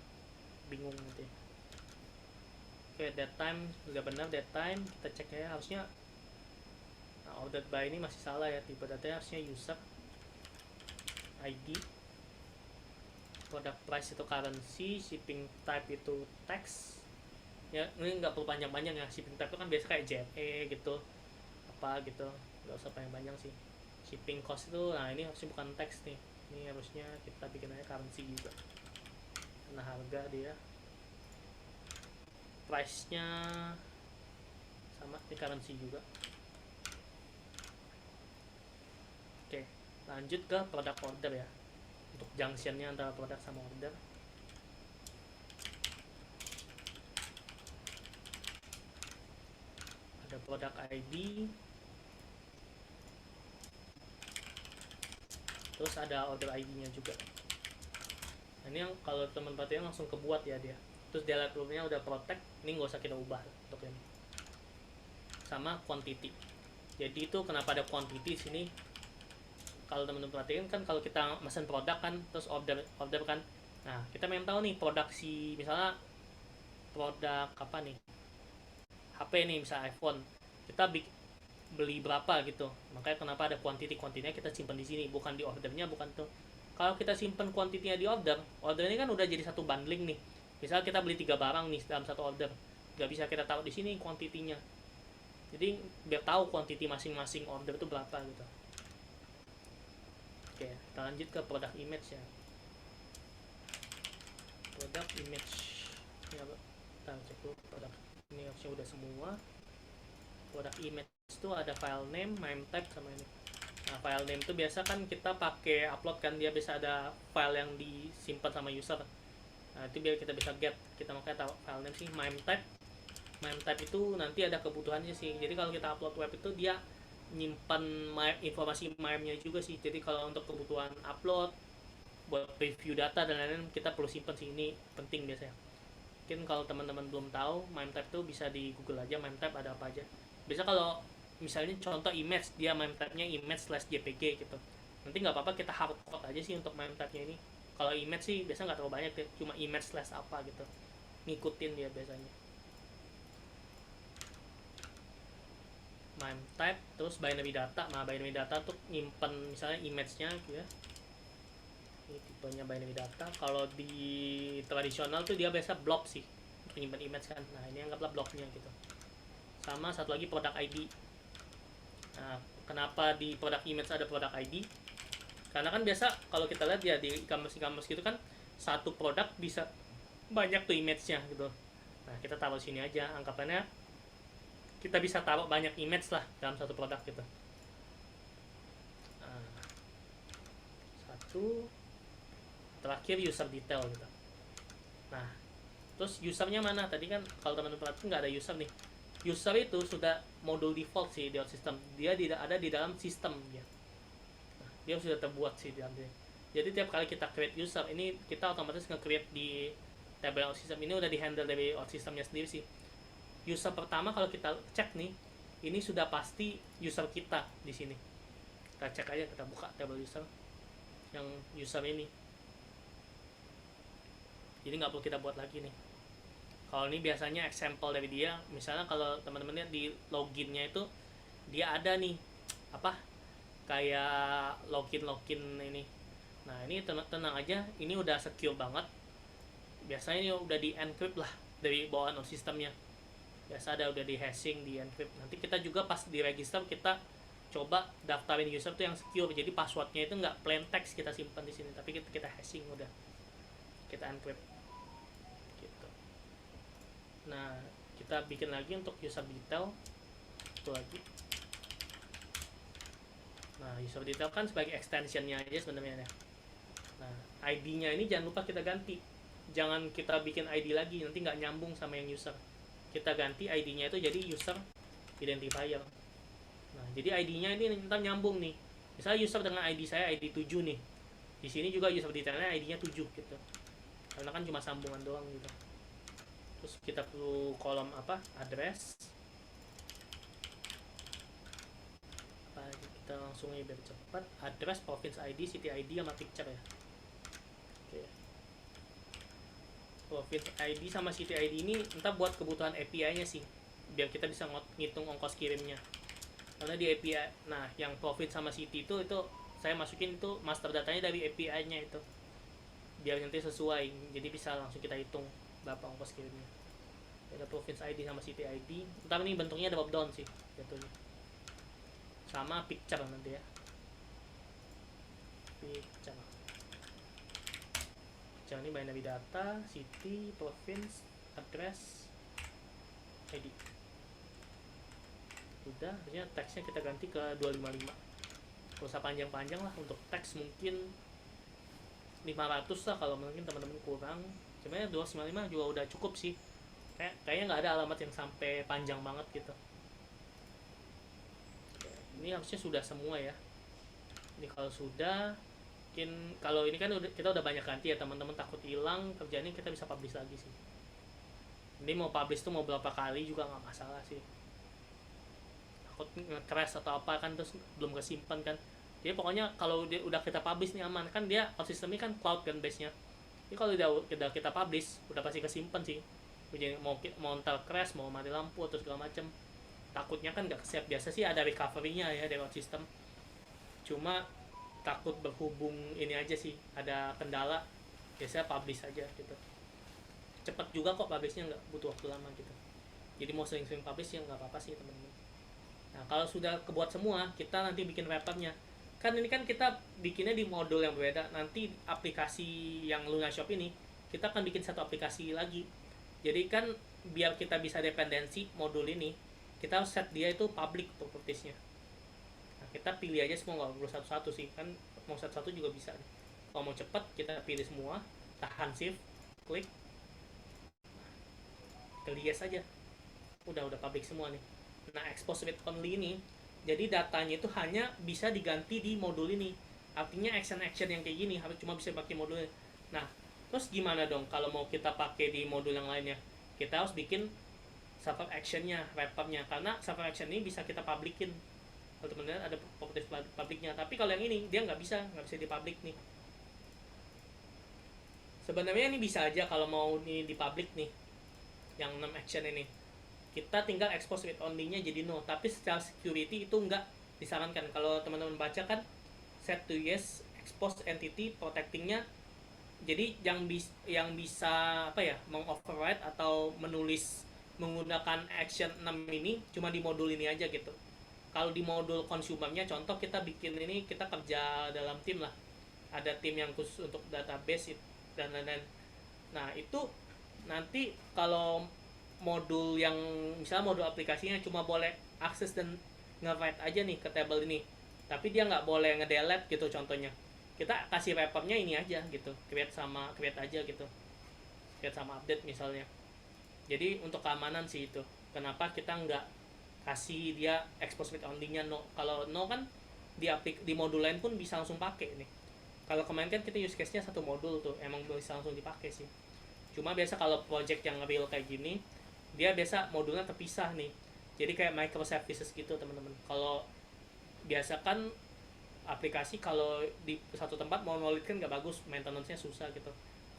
bingung nanti. Oke, that time udah benar, that time kita cek ya, harusnya ordered by ini masih salah ya, tipe datanya harusnya user ID, product price itu currency, shipping type itu text ya. Ini nggak perlu panjang-panjang ya, shipping type itu kan biasa kayak JE gitu apa gitu, nggak usah panjang-panjang sih. Shipping cost itu, nah ini harusnya bukan teks nih, ini harusnya kita bikin aja currency juga karena harga dia. Price nya sama, ini currency juga. Oke, lanjut ke produk order ya, untuk junctionnya antara produk sama order. Ada produk ID, terus ada order ID nya juga. Nah, ini yang kalau teman perhatian langsung kebuat ya dia. Terus dia library-nya udah protect, ini nggak usah kita ubah untuk ini. Sama quantity. Jadi itu kenapa ada quantity sini? Kalau teman-teman perhatiin kan kalau kita mesen produk kan, terus order kan. Nah, kita pengen tahu nih produksi misalnya produk apa nih? HP nih misalnya iPhone. Kita beli berapa gitu. Makanya kenapa ada quantity-nya kita simpan di sini, bukan di ordernya, bukan tuh. Kalau kita simpan quantity-nya di order ini kan udah jadi satu bundling nih. Misal kita beli 3 barang nih dalam satu order, nggak bisa kita taruh di sini quantity-nya. Jadi biar tahu quantity masing-masing order itu berapa gitu. Oke, kita lanjut ke produk image ya. Produk image ini apa? Kita cek dulu produk ini harusnya udah semua. Produk image itu ada file name, MIME type sama ini. Nah, file name itu biasa kan kita pakai upload kan, dia bisa ada file yang disimpan sama user. Nah, itu biar kita bisa get, kita makanya tahu file name sih MIME type. MIME type itu nanti ada kebutuhannya sih. Jadi kalau kita upload web itu dia nyimpan informasi MIME-nya juga sih. Jadi kalau untuk kebutuhan upload, buat review data dan lain-lain kita perlu simpan sih, ini penting biasanya. Mungkin kalau teman-teman belum tahu MIME type itu bisa di Google aja MIME type ada apa aja. Biasa kalau misalnya contoh image, dia MIME type-nya image/jpg gitu. Nanti nggak apa-apa kita hardcode aja sih untuk MIME type-nya ini. Kalau image sih biasa nggak terlalu banyak deh, cuma image/apa gitu. Ngikutin dia biasanya. MIME type, terus binary data. Nah, binary data tuh nyimpen misalnya image-nya gitu ya. Ini tipenya binary data. Kalau di tradisional tuh dia biasa block sih untuk nyimpen image kan. Nah, ini anggaplah blocknya gitu. Sama satu lagi produk ID. Nah, kenapa di produk image ada produk ID? Karena kan biasa kalau kita lihat ya di e-commerce gitu kan, satu produk bisa banyak tuh image-nya gitu. Nah, kita taruh sini aja, anggapannya kita bisa taruh banyak image lah dalam satu produk gitu. Nah, satu, terakhir user detail gitu. Nah, terus usernya mana? Tadi kan kalau teman-teman perhatikan nggak ada user nih. User itu sudah modul default sih di sistem. Dia tidak ada di dalam sistem ya. Nah, dia sudah terbuat sih di dalam dia. Jadi tiap kali kita create user, ini kita otomatis nge-create di table out system. Ini udah di handle dari out systemnya sendiri sih. User pertama kalau kita cek nih, ini sudah pasti user kita di sini. Kita cek aja, kita buka table user yang user ini. Jadi nggak perlu kita buat lagi nih. Kalau ini biasanya example dari dia, misalnya kalau teman-teman lihat di loginnya itu dia ada nih apa kayak login ini. Nah, ini tenang aja, ini udah secure banget. Biasanya ini udah di encrypt lah dari bawaan sistemnya. Biasa ada udah di hashing, di encrypt. Nanti kita juga pas di register kita coba daftarin user tuh yang secure. Jadi passwordnya itu nggak plain text kita simpan di sini, tapi kita hashing udah. Kita encrypt. Gitu. Nah, kita bikin lagi untuk user detail. Itu lagi. Nah, user detail kan sebagai extensionnya aja sebenarnya ya. Nah, ID-nya ini jangan lupa kita ganti. Jangan kita bikin ID lagi, nanti nggak nyambung sama yang user. Kita ganti ID-nya itu jadi user identifier. Nah, jadi ID-nya ini ntar nyambung nih. Misalnya user dengan ID saya ID 7 nih. Di sini juga user detailnya ID-nya 7 gitu. Karena kan cuma sambungan doang gitu. Terus kita perlu kolom apa? Address. Kita langsung aja biar cepat. Address, province ID, city ID sama picture ya. Oke. Province ID sama city ID ini entah buat kebutuhan API-nya sih, biar kita bisa ngitung ongkos kirimnya. Karena di API, nah yang province sama city itu saya masukin itu master datanya dari API-nya itu, biar nanti sesuai, jadi bisa langsung kita hitung berapa ongkos kirimnya. Ada province ID sama city ID. Ntar ini bentuknya drop down sih jatuhnya. Sama picture nanti ya. Picture ini binary data, city, province, address, ID. Udah, harusnya teksnya kita ganti ke 255. Gak usah panjang-panjang lah, untuk teks mungkin 500 lah kalau mungkin teman-teman kurang. Sebenarnya 255 juga udah cukup sih. Kayaknya nggak ada alamat yang sampai panjang banget gitu. Ini harusnya sudah semua ya. Ini kalau sudah, mungkin kalau ini kan kita udah banyak ganti ya, teman-teman takut hilang kerjanya, kita bisa publish lagi sih. Ini mau publish tuh mau berapa kali juga nggak masalah sih. Takut nge-crash atau apa kan, terus belum kesimpan kan. Jadi pokoknya kalau dia udah kita publish nih aman kan, dia sistemnya kan cloud kan base nya. Jadi kalau udah kita publish udah pasti kesimpan sih. Jadi mau ntar crash, mau mati lampu atau segala macem, takutnya kan nggak siap. Biasa sih ada recovery-nya ya dari sistem, cuma takut berhubung ini aja sih, ada kendala, biasanya publish aja gitu. Cepat juga kok publishnya, nggak butuh waktu lama gitu. Jadi mau sering-sering publish ya nggak apa-apa sih teman-teman. Nah kalau sudah kebuat semua, kita nanti bikin wrappernya. Kan ini kan kita bikinnya di modul yang berbeda. Nanti aplikasi yang Luna Shop ini kita akan bikin satu aplikasi lagi. Jadi kan biar kita bisa dependensi modul ini, kita set dia itu public propertiesnya. Nah, kita pilih aja semua, nggak perlu satu-satu sih, kan mau satu-satu juga bisa. Kalau mau cepat kita pilih semua, tahan shift, klik, pilih yes aja, udah public semua nih. Nah expose with only ini, jadi datanya itu hanya bisa diganti di modul ini. Artinya action yang kayak gini harus cuma bisa pakai modul ini. Nah terus gimana dong kalau mau kita pakai di modul yang lainnya? Kita harus bikin server actionnya, wrappernya, karena server action ini bisa kita publikin. Kalau teman-teman ada properties publiknya, tapi kalau yang ini dia nggak bisa dipublik nih. Sebenarnya ini bisa aja kalau mau ini di public nih, yang 6 action ini kita tinggal expose with only-nya jadi no, tapi secara security itu nggak disarankan. Kalau teman-teman baca kan set to yes, expose entity protecting-nya, jadi yang bisa apa ya, mengoverride atau menulis menggunakan action 6 ini cuma di modul ini aja gitu. Kalau di modul consumernya, contoh kita bikin ini, kita kerja dalam tim lah, ada tim yang khusus untuk database dan lain-lain. Nah itu nanti kalau modul yang misalnya modul aplikasinya cuma boleh akses dan nge-write aja nih ke table ini, tapi dia nggak boleh nge-delete gitu contohnya, kita kasih wrappernya ini aja gitu, create aja gitu, create sama update misalnya. Jadi untuk keamanan sih itu kenapa kita nggak kasih dia expose with only-nya no. Kalau no kan di modul lain pun bisa langsung pakai nih. Kalau kemarin kan kita use case-nya satu modul tuh, emang bisa langsung dipakai sih. Cuma biasa kalau project yang real kayak gini, dia biasa modulnya terpisah nih. Jadi kayak microservices gitu teman-teman. Kalau biasa kan aplikasi kalau di satu tempat mau monolith kan nggak bagus, maintenance-nya susah gitu.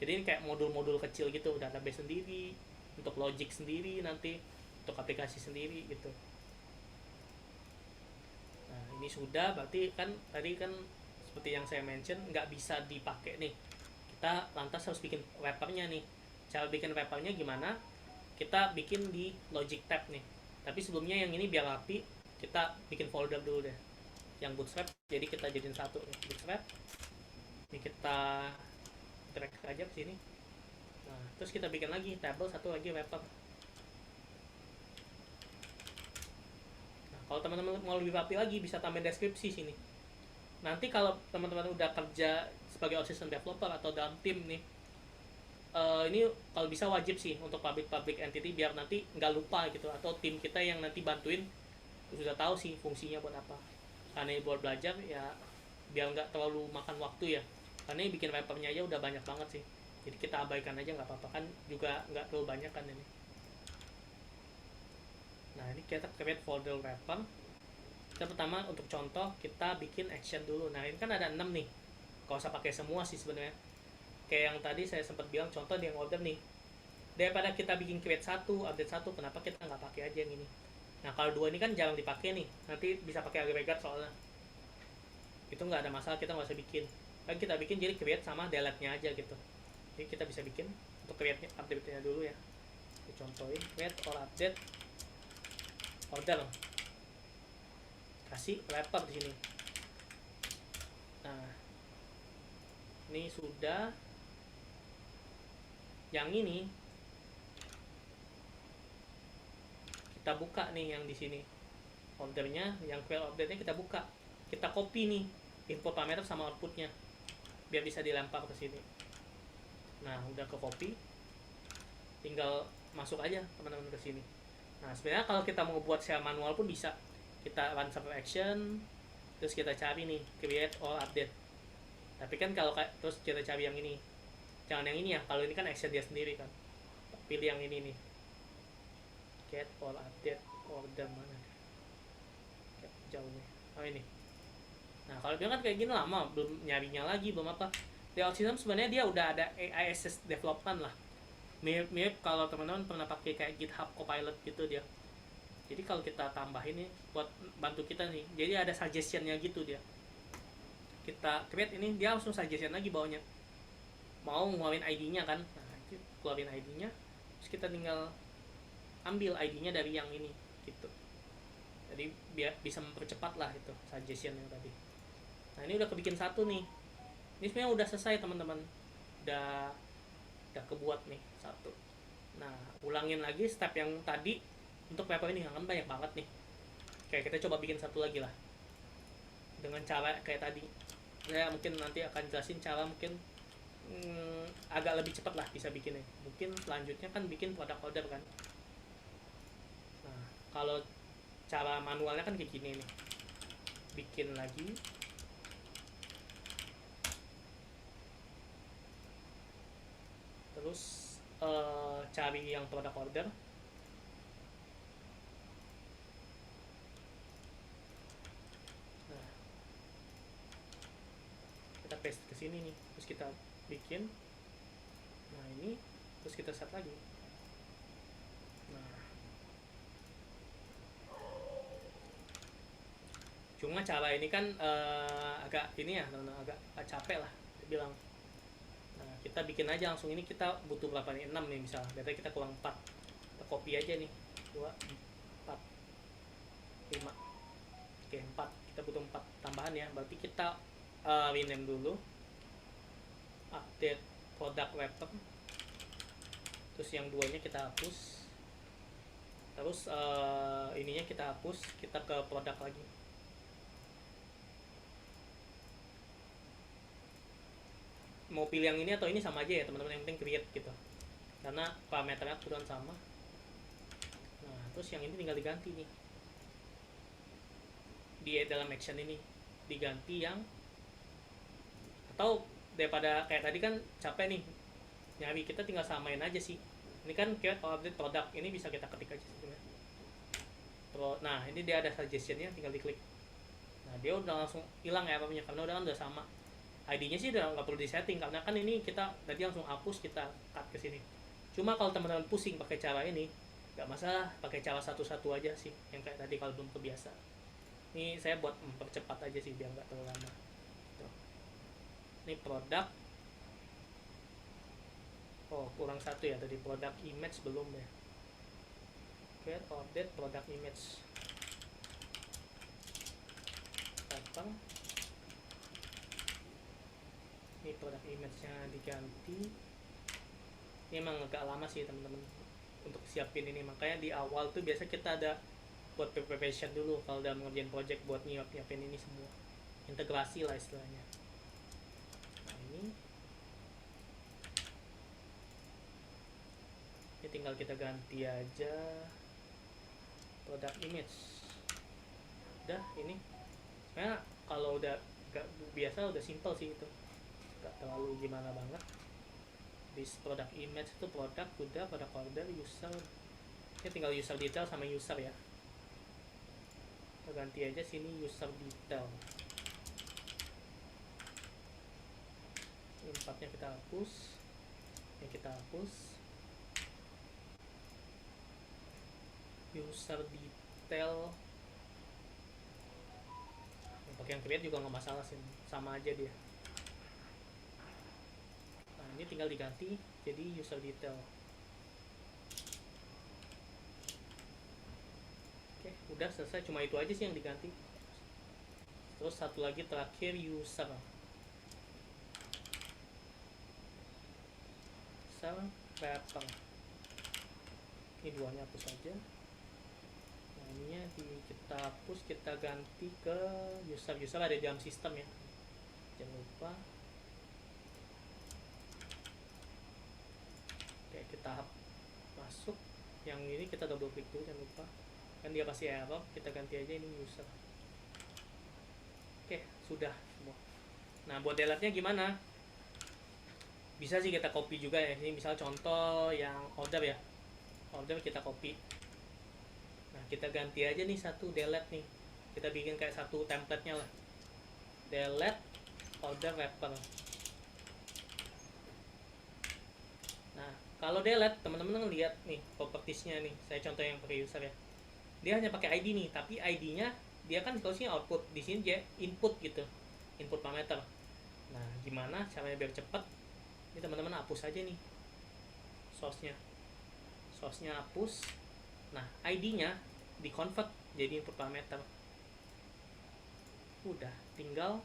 Jadi ini kayak modul-modul kecil gitu, database sendiri, untuk logic sendiri nanti, untuk aplikasi sendiri gitu. Nah ini sudah, berarti kan tadi kan seperti yang saya mention nggak bisa dipakai nih. Kita lantas harus bikin wrappernya nih. Cara bikin wrappernya gimana? Kita bikin di logic tab nih. Tapi sebelumnya yang ini biar rapi, kita bikin folder dulu deh. Yang bootstrap, jadi kita jadiin satu nih, bootstrap. Ini kita drag aja ke sini. Nah, terus kita bikin lagi table satu lagi wrapper. Nah, kalau teman-teman mau lebih rapi lagi bisa tambah deskripsi sini. Nanti kalau teman-teman udah kerja sebagai assistant developer atau dalam tim nih, ini kalau bisa wajib sih untuk public entity, biar nanti nggak lupa gitu, atau tim kita yang nanti bantuin sudah tahu sih fungsinya buat apa. Karena buat belajar ya, biar nggak terlalu makan waktu ya, karena bikin wrappernya aja udah banyak banget sih. Jadi kita abaikan aja nggak apa-apa, kan juga nggak terlalu banyak kan ini. Nah ini kita create folder wrapper. Kita pertama untuk contoh kita bikin action dulu. Nah ini kan ada 6 nih, gak usah pakai semua sih sebenarnya. Kayak yang tadi saya sempat bilang contoh di yang order nih, daripada kita bikin create satu, update satu, kenapa kita nggak pakai aja yang ini. Nah kalau dua ini kan jarang dipakai nih, nanti bisa pakai agregat soalnya itu nggak ada masalah, kita nggak usah bikin. Kan kita bikin jadi create sama delete nya aja gitu. Jadi kita bisa bikin untuk create update nya dulu ya. Kita contohin create or update order, kasih wrapper di sini. Nah ini sudah. Yang ini kita buka nih yang di sini ordernya, yang file update-nya kita buka, kita copy nih input parameter sama outputnya biar bisa dilempar ke sini. Nah udah ke copy, tinggal masuk aja teman-teman ke sini. Nah sebenarnya kalau kita mau buat shell manual pun bisa, kita run server action, terus kita cari nih create or update. Tapi kan kalau kayak terus kita cari yang ini, jangan yang ini ya, kalau ini kan action dia sendiri kan. Pilih yang ini nih, get all update order mana, jauh nih, oh ini. Nah kalau dia kan kayak gini lama, belum nyarinya lagi, belum apa. Layout system sebenarnya dia udah ada AI assist development lah, mirip kalau teman-teman pernah pakai kayak GitHub Copilot gitu dia. Jadi kalau kita tambahin nih buat bantu kita nih, jadi ada suggestionnya gitu dia. Kita create ini, dia langsung suggestion lagi bawahnya, mau ngeluarin ID-nya kan. Nah itu keluarin ID-nya, terus kita tinggal ambil ID-nya dari yang ini gitu. Jadi biar bisa mempercepat lah itu suggestion yang tadi. Nah ini udah kebikin satu nih, ini sebenarnya udah selesai teman-teman, udah kebuat nih satu. Nah ulangin lagi step yang tadi untuk paper ini, kan banyak banget nih. Kayak kita coba bikin satu lagi lah dengan cara kayak tadi. Saya mungkin nanti akan jelasin cara mungkin agak lebih cepat lah bisa bikinnya. Mungkin selanjutnya kan bikin product order kan. Nah kalau cara manualnya kan kayak gini nih, bikin lagi, terus cari yang product order, nah kita paste ke sini nih, terus kita bikin. Nah ini terus kita set lagi. Nah cuma cara ini kan agak ini ya, agak capek lah bilang. Nah kita bikin aja langsung, ini kita butuh berapa nih, 6 nih misalnya, berarti kita kurang 4, kita copy aja nih, 2, 4, 5, oke 4, kita butuh 4 tambahan ya. Berarti kita rename dulu, update product wrapper, terus yang 2 nya kita hapus, terus ininya kita hapus, kita ke produk lagi. Mau pilih yang ini atau ini sama aja ya teman-teman, yang penting create gitu, karena parameternya kebetulan sama. Nah terus yang ini tinggal diganti nih, di dalam action ini diganti yang, atau daripada kayak tadi kan capek nih nyari, kita tinggal samain aja sih. Ini kan create or update product, ini bisa kita ketik aja sebenarnya. Nah ini dia ada suggestionnya, tinggal diklik. Nah dia udah langsung hilang errornya karena udah sama. ID-nya sih udah nggak perlu disetting karena kan ini kita tadi langsung hapus, kita cut ke sini. Cuma kalau teman-teman pusing pakai cara ini, nggak masalah, pakai cara satu-satu aja sih yang kayak tadi kalau belum kebiasa. Ini saya buat mempercepat aja sih biar nggak terlalu lama. Tuh. Ini produk. Oh kurang satu ya tadi, produk image belum ya. Create update produk image. Datang. Ini produk image-nya diganti. Ini emang agak lama sih teman-teman untuk siapin ini, makanya di awal tuh biasa kita ada buat preparation dulu kalau dalam ngerjain project, buat nyiapin ini semua, integrasi lah istilahnya. Nah ini tinggal kita ganti aja produk image. Udah ini sebenarnya kalau udah gak biasa udah simple sih itu, gak terlalu gimana banget. This product image itu produk udah, product order, user, ini tinggal user detail sama user ya. Kita ganti aja sini user detail. Ini 4-nya kita hapus, ini kita hapus. User detail pakai yang create juga nggak masalah sih, sama aja dia. Nah ini tinggal diganti jadi user detail. Oke udah selesai, cuma itu aja sih yang diganti. Terus satu lagi terakhir user wrapper, ini 2-nya hapus aja. Nah ininya kita hapus, kita ganti ke user ada di dalam sistem ya, jangan lupa. Oke kita masuk, yang ini kita double klik dulu, jangan lupa kan dia pasti error. Kita ganti aja ini user. Oke sudah semua. Nah, buat delete-nya gimana? Bisa sih kita copy juga ya. Ini misal contoh yang order ya. Order kita copy. Nah, kita ganti aja nih satu delete nih. Kita bikin kayak satu template-nya lah. Delete order wrapper. Nah, kalau delete, teman-teman lihat nih propertiesnya nih. Saya contoh yang pakai user ya. Dia hanya pakai ID nih, tapi ID-nya dia kan kalau sini output, di sini dia input gitu. Input parameter. Nah, gimana caranya biar cepat? Ini teman-teman hapus aja nih source-nya. Source-nya hapus. Nah, ID-nya di convert jadi input parameter. Udah, tinggal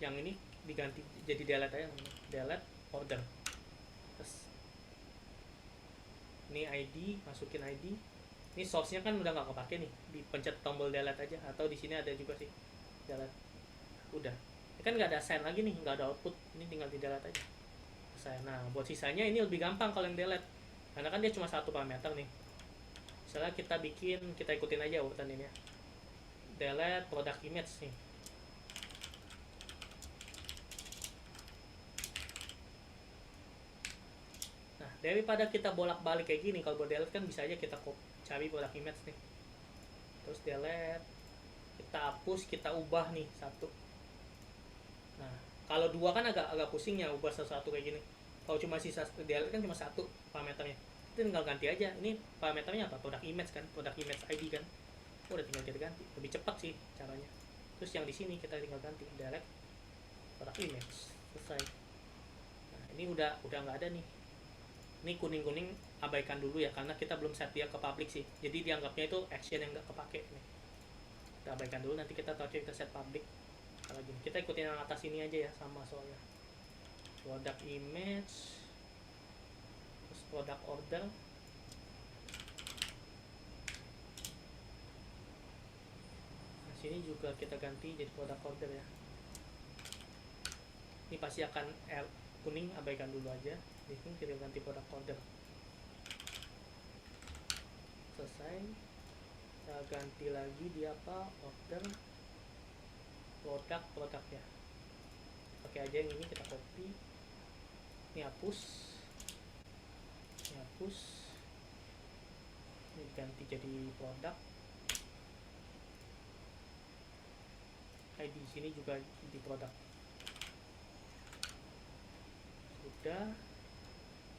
yang ini diganti jadi delete aja, delete order. Terus ini ID, masukin ID. Ini source-nya kan udah nggak kepake nih, dipencet tombol delete aja, atau di sini ada juga sih delete. Udah, ini kan nggak ada sign lagi nih, nggak ada output, ini tinggal di delete aja. Nah, buat sisanya ini lebih gampang kalau yang delete, karena kan dia cuma satu parameter nih. Misalnya kita bikin, kita ikutin aja urutan ini ya. Delete product image nih. Nah, daripada kita bolak-balik kayak gini, kalau buat delete kan bisa aja kita cari product image nih. Terus delete, kita hapus, kita ubah nih satu. Nah, kalau dua kan agak pusing ya, ubah satu-satu kayak gini. Kalau cuma sisa delete kan cuma satu parameternya. Itu tinggal ganti aja. Ini parameternya apa? Product image kan, product image ID kan. Udah tinggal kita ganti. Lebih cepat sih caranya. Terus yang di sini kita tinggal ganti delete product image. Selesai. Nah, ini udah nggak ada nih. Ini kuning-kuning abaikan dulu ya, karena kita belum set dia ke public sih. Jadi dianggapnya itu action yang nggak kepake nih. Kita abaikan dulu, nanti kita tahu kita set public. Kalau gini, kita ikutin yang atas ini aja ya, sama soalnya. Product image, terus product order. Nah, sini juga kita ganti jadi product order ya. Ini pasti akan kuning, abaikan dulu aja. Di sini kita ganti product order. Selesai. Kita ganti lagi di apa? Order produk ya. Pakai aja yang ini, kita copy. Ini hapus. Ini hapus. Ini ganti jadi produk. ID sini juga di produk. Sudah.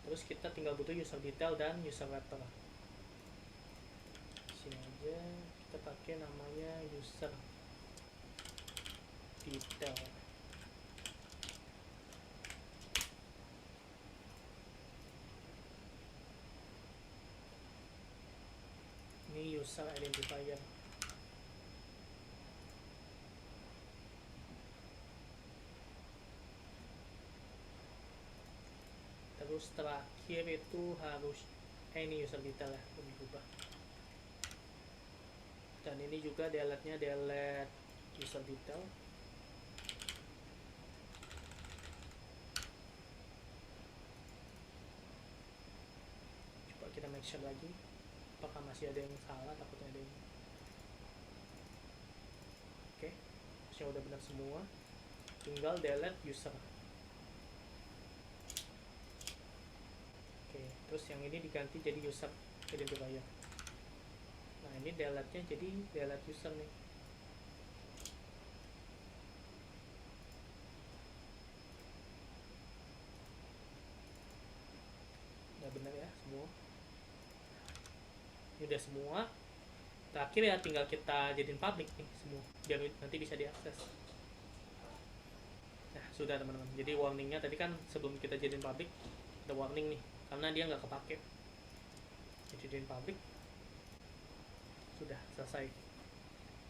Terus kita tinggal butuh user detail dan user wrapper. Sini aja kita pakai namanya user detail. Ini user identifier. Terus terakhir itu harus ini user detail ya, lebih ubah. Dan ini juga delete-nya delete user detail. Coba kita make sure lagi apakah masih ada yang salah, takutnya ada yang oke, harusnya udah benar semua, tinggal delete user. Oke, terus yang ini diganti jadi user identifier. Nah, ini delete-nya jadi delete user nih. Udah benar ya semua. Ini udah semua. Terakhir ya tinggal kita jadiin public nih semua, biar nanti bisa diakses. Nah, sudah teman-teman. Jadi warningnya tadi kan sebelum kita jadiin public ada warning nih, karena dia nggak kepake. Jadiin public. Sudah selesai.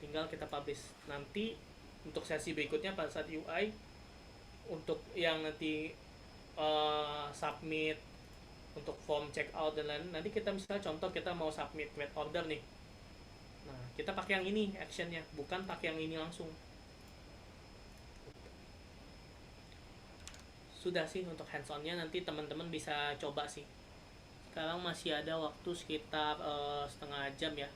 Tinggal kita publish. Nanti untuk sesi berikutnya pada saat UI, untuk yang nanti submit untuk form checkout dan lain, nanti kita misalnya contoh kita mau submit create order nih. Nah, kita pakai yang ini actionnya, bukan pakai yang ini langsung. Sudah sih untuk hands on-nya, nanti teman-teman bisa coba sih. Sekarang masih ada waktu sekitar setengah jam ya.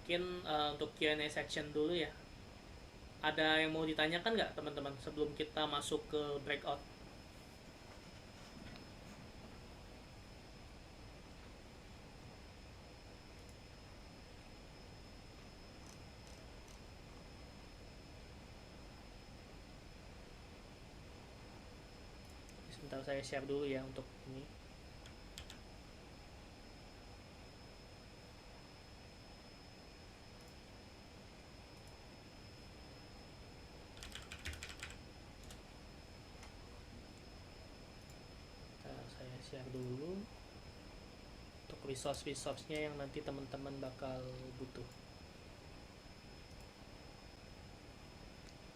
mungkin untuk Q&A section dulu ya. Ada yang mau ditanyakan nggak teman-teman sebelum kita masuk ke breakout? Sebentar saya share dulu ya untuk ini. Saya share dulu untuk resource-nya yang nanti teman-teman bakal butuh.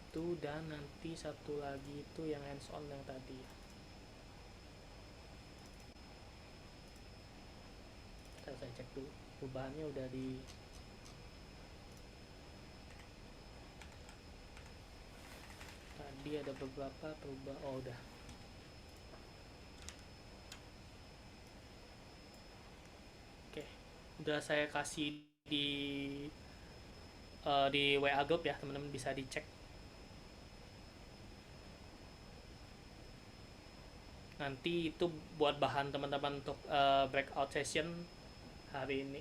Itu dan nanti satu lagi itu yang hands on yang tadi ya. Saya cek dulu perubahannya udah di tadi ada beberapa perubahan. Oh udah. Oke, udah saya kasih di WA group ya, teman-teman bisa dicek. Nanti itu buat bahan teman-teman untuk breakout session hari ini.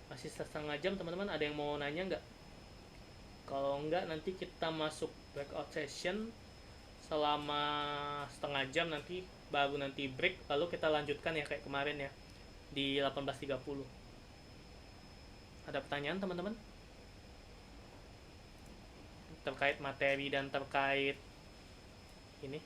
Masih setengah jam teman-teman, ada yang mau nanya nggak? Kalau nggak nanti kita masuk breakout session selama setengah jam, nanti baru nanti break, lalu kita lanjutkan ya kayak kemarin ya di 18.30. Ada pertanyaan teman-teman terkait materi dan terkait ini?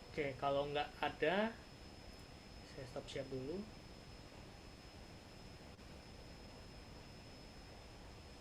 Oke, kalau nggak ada, saya stop share dulu.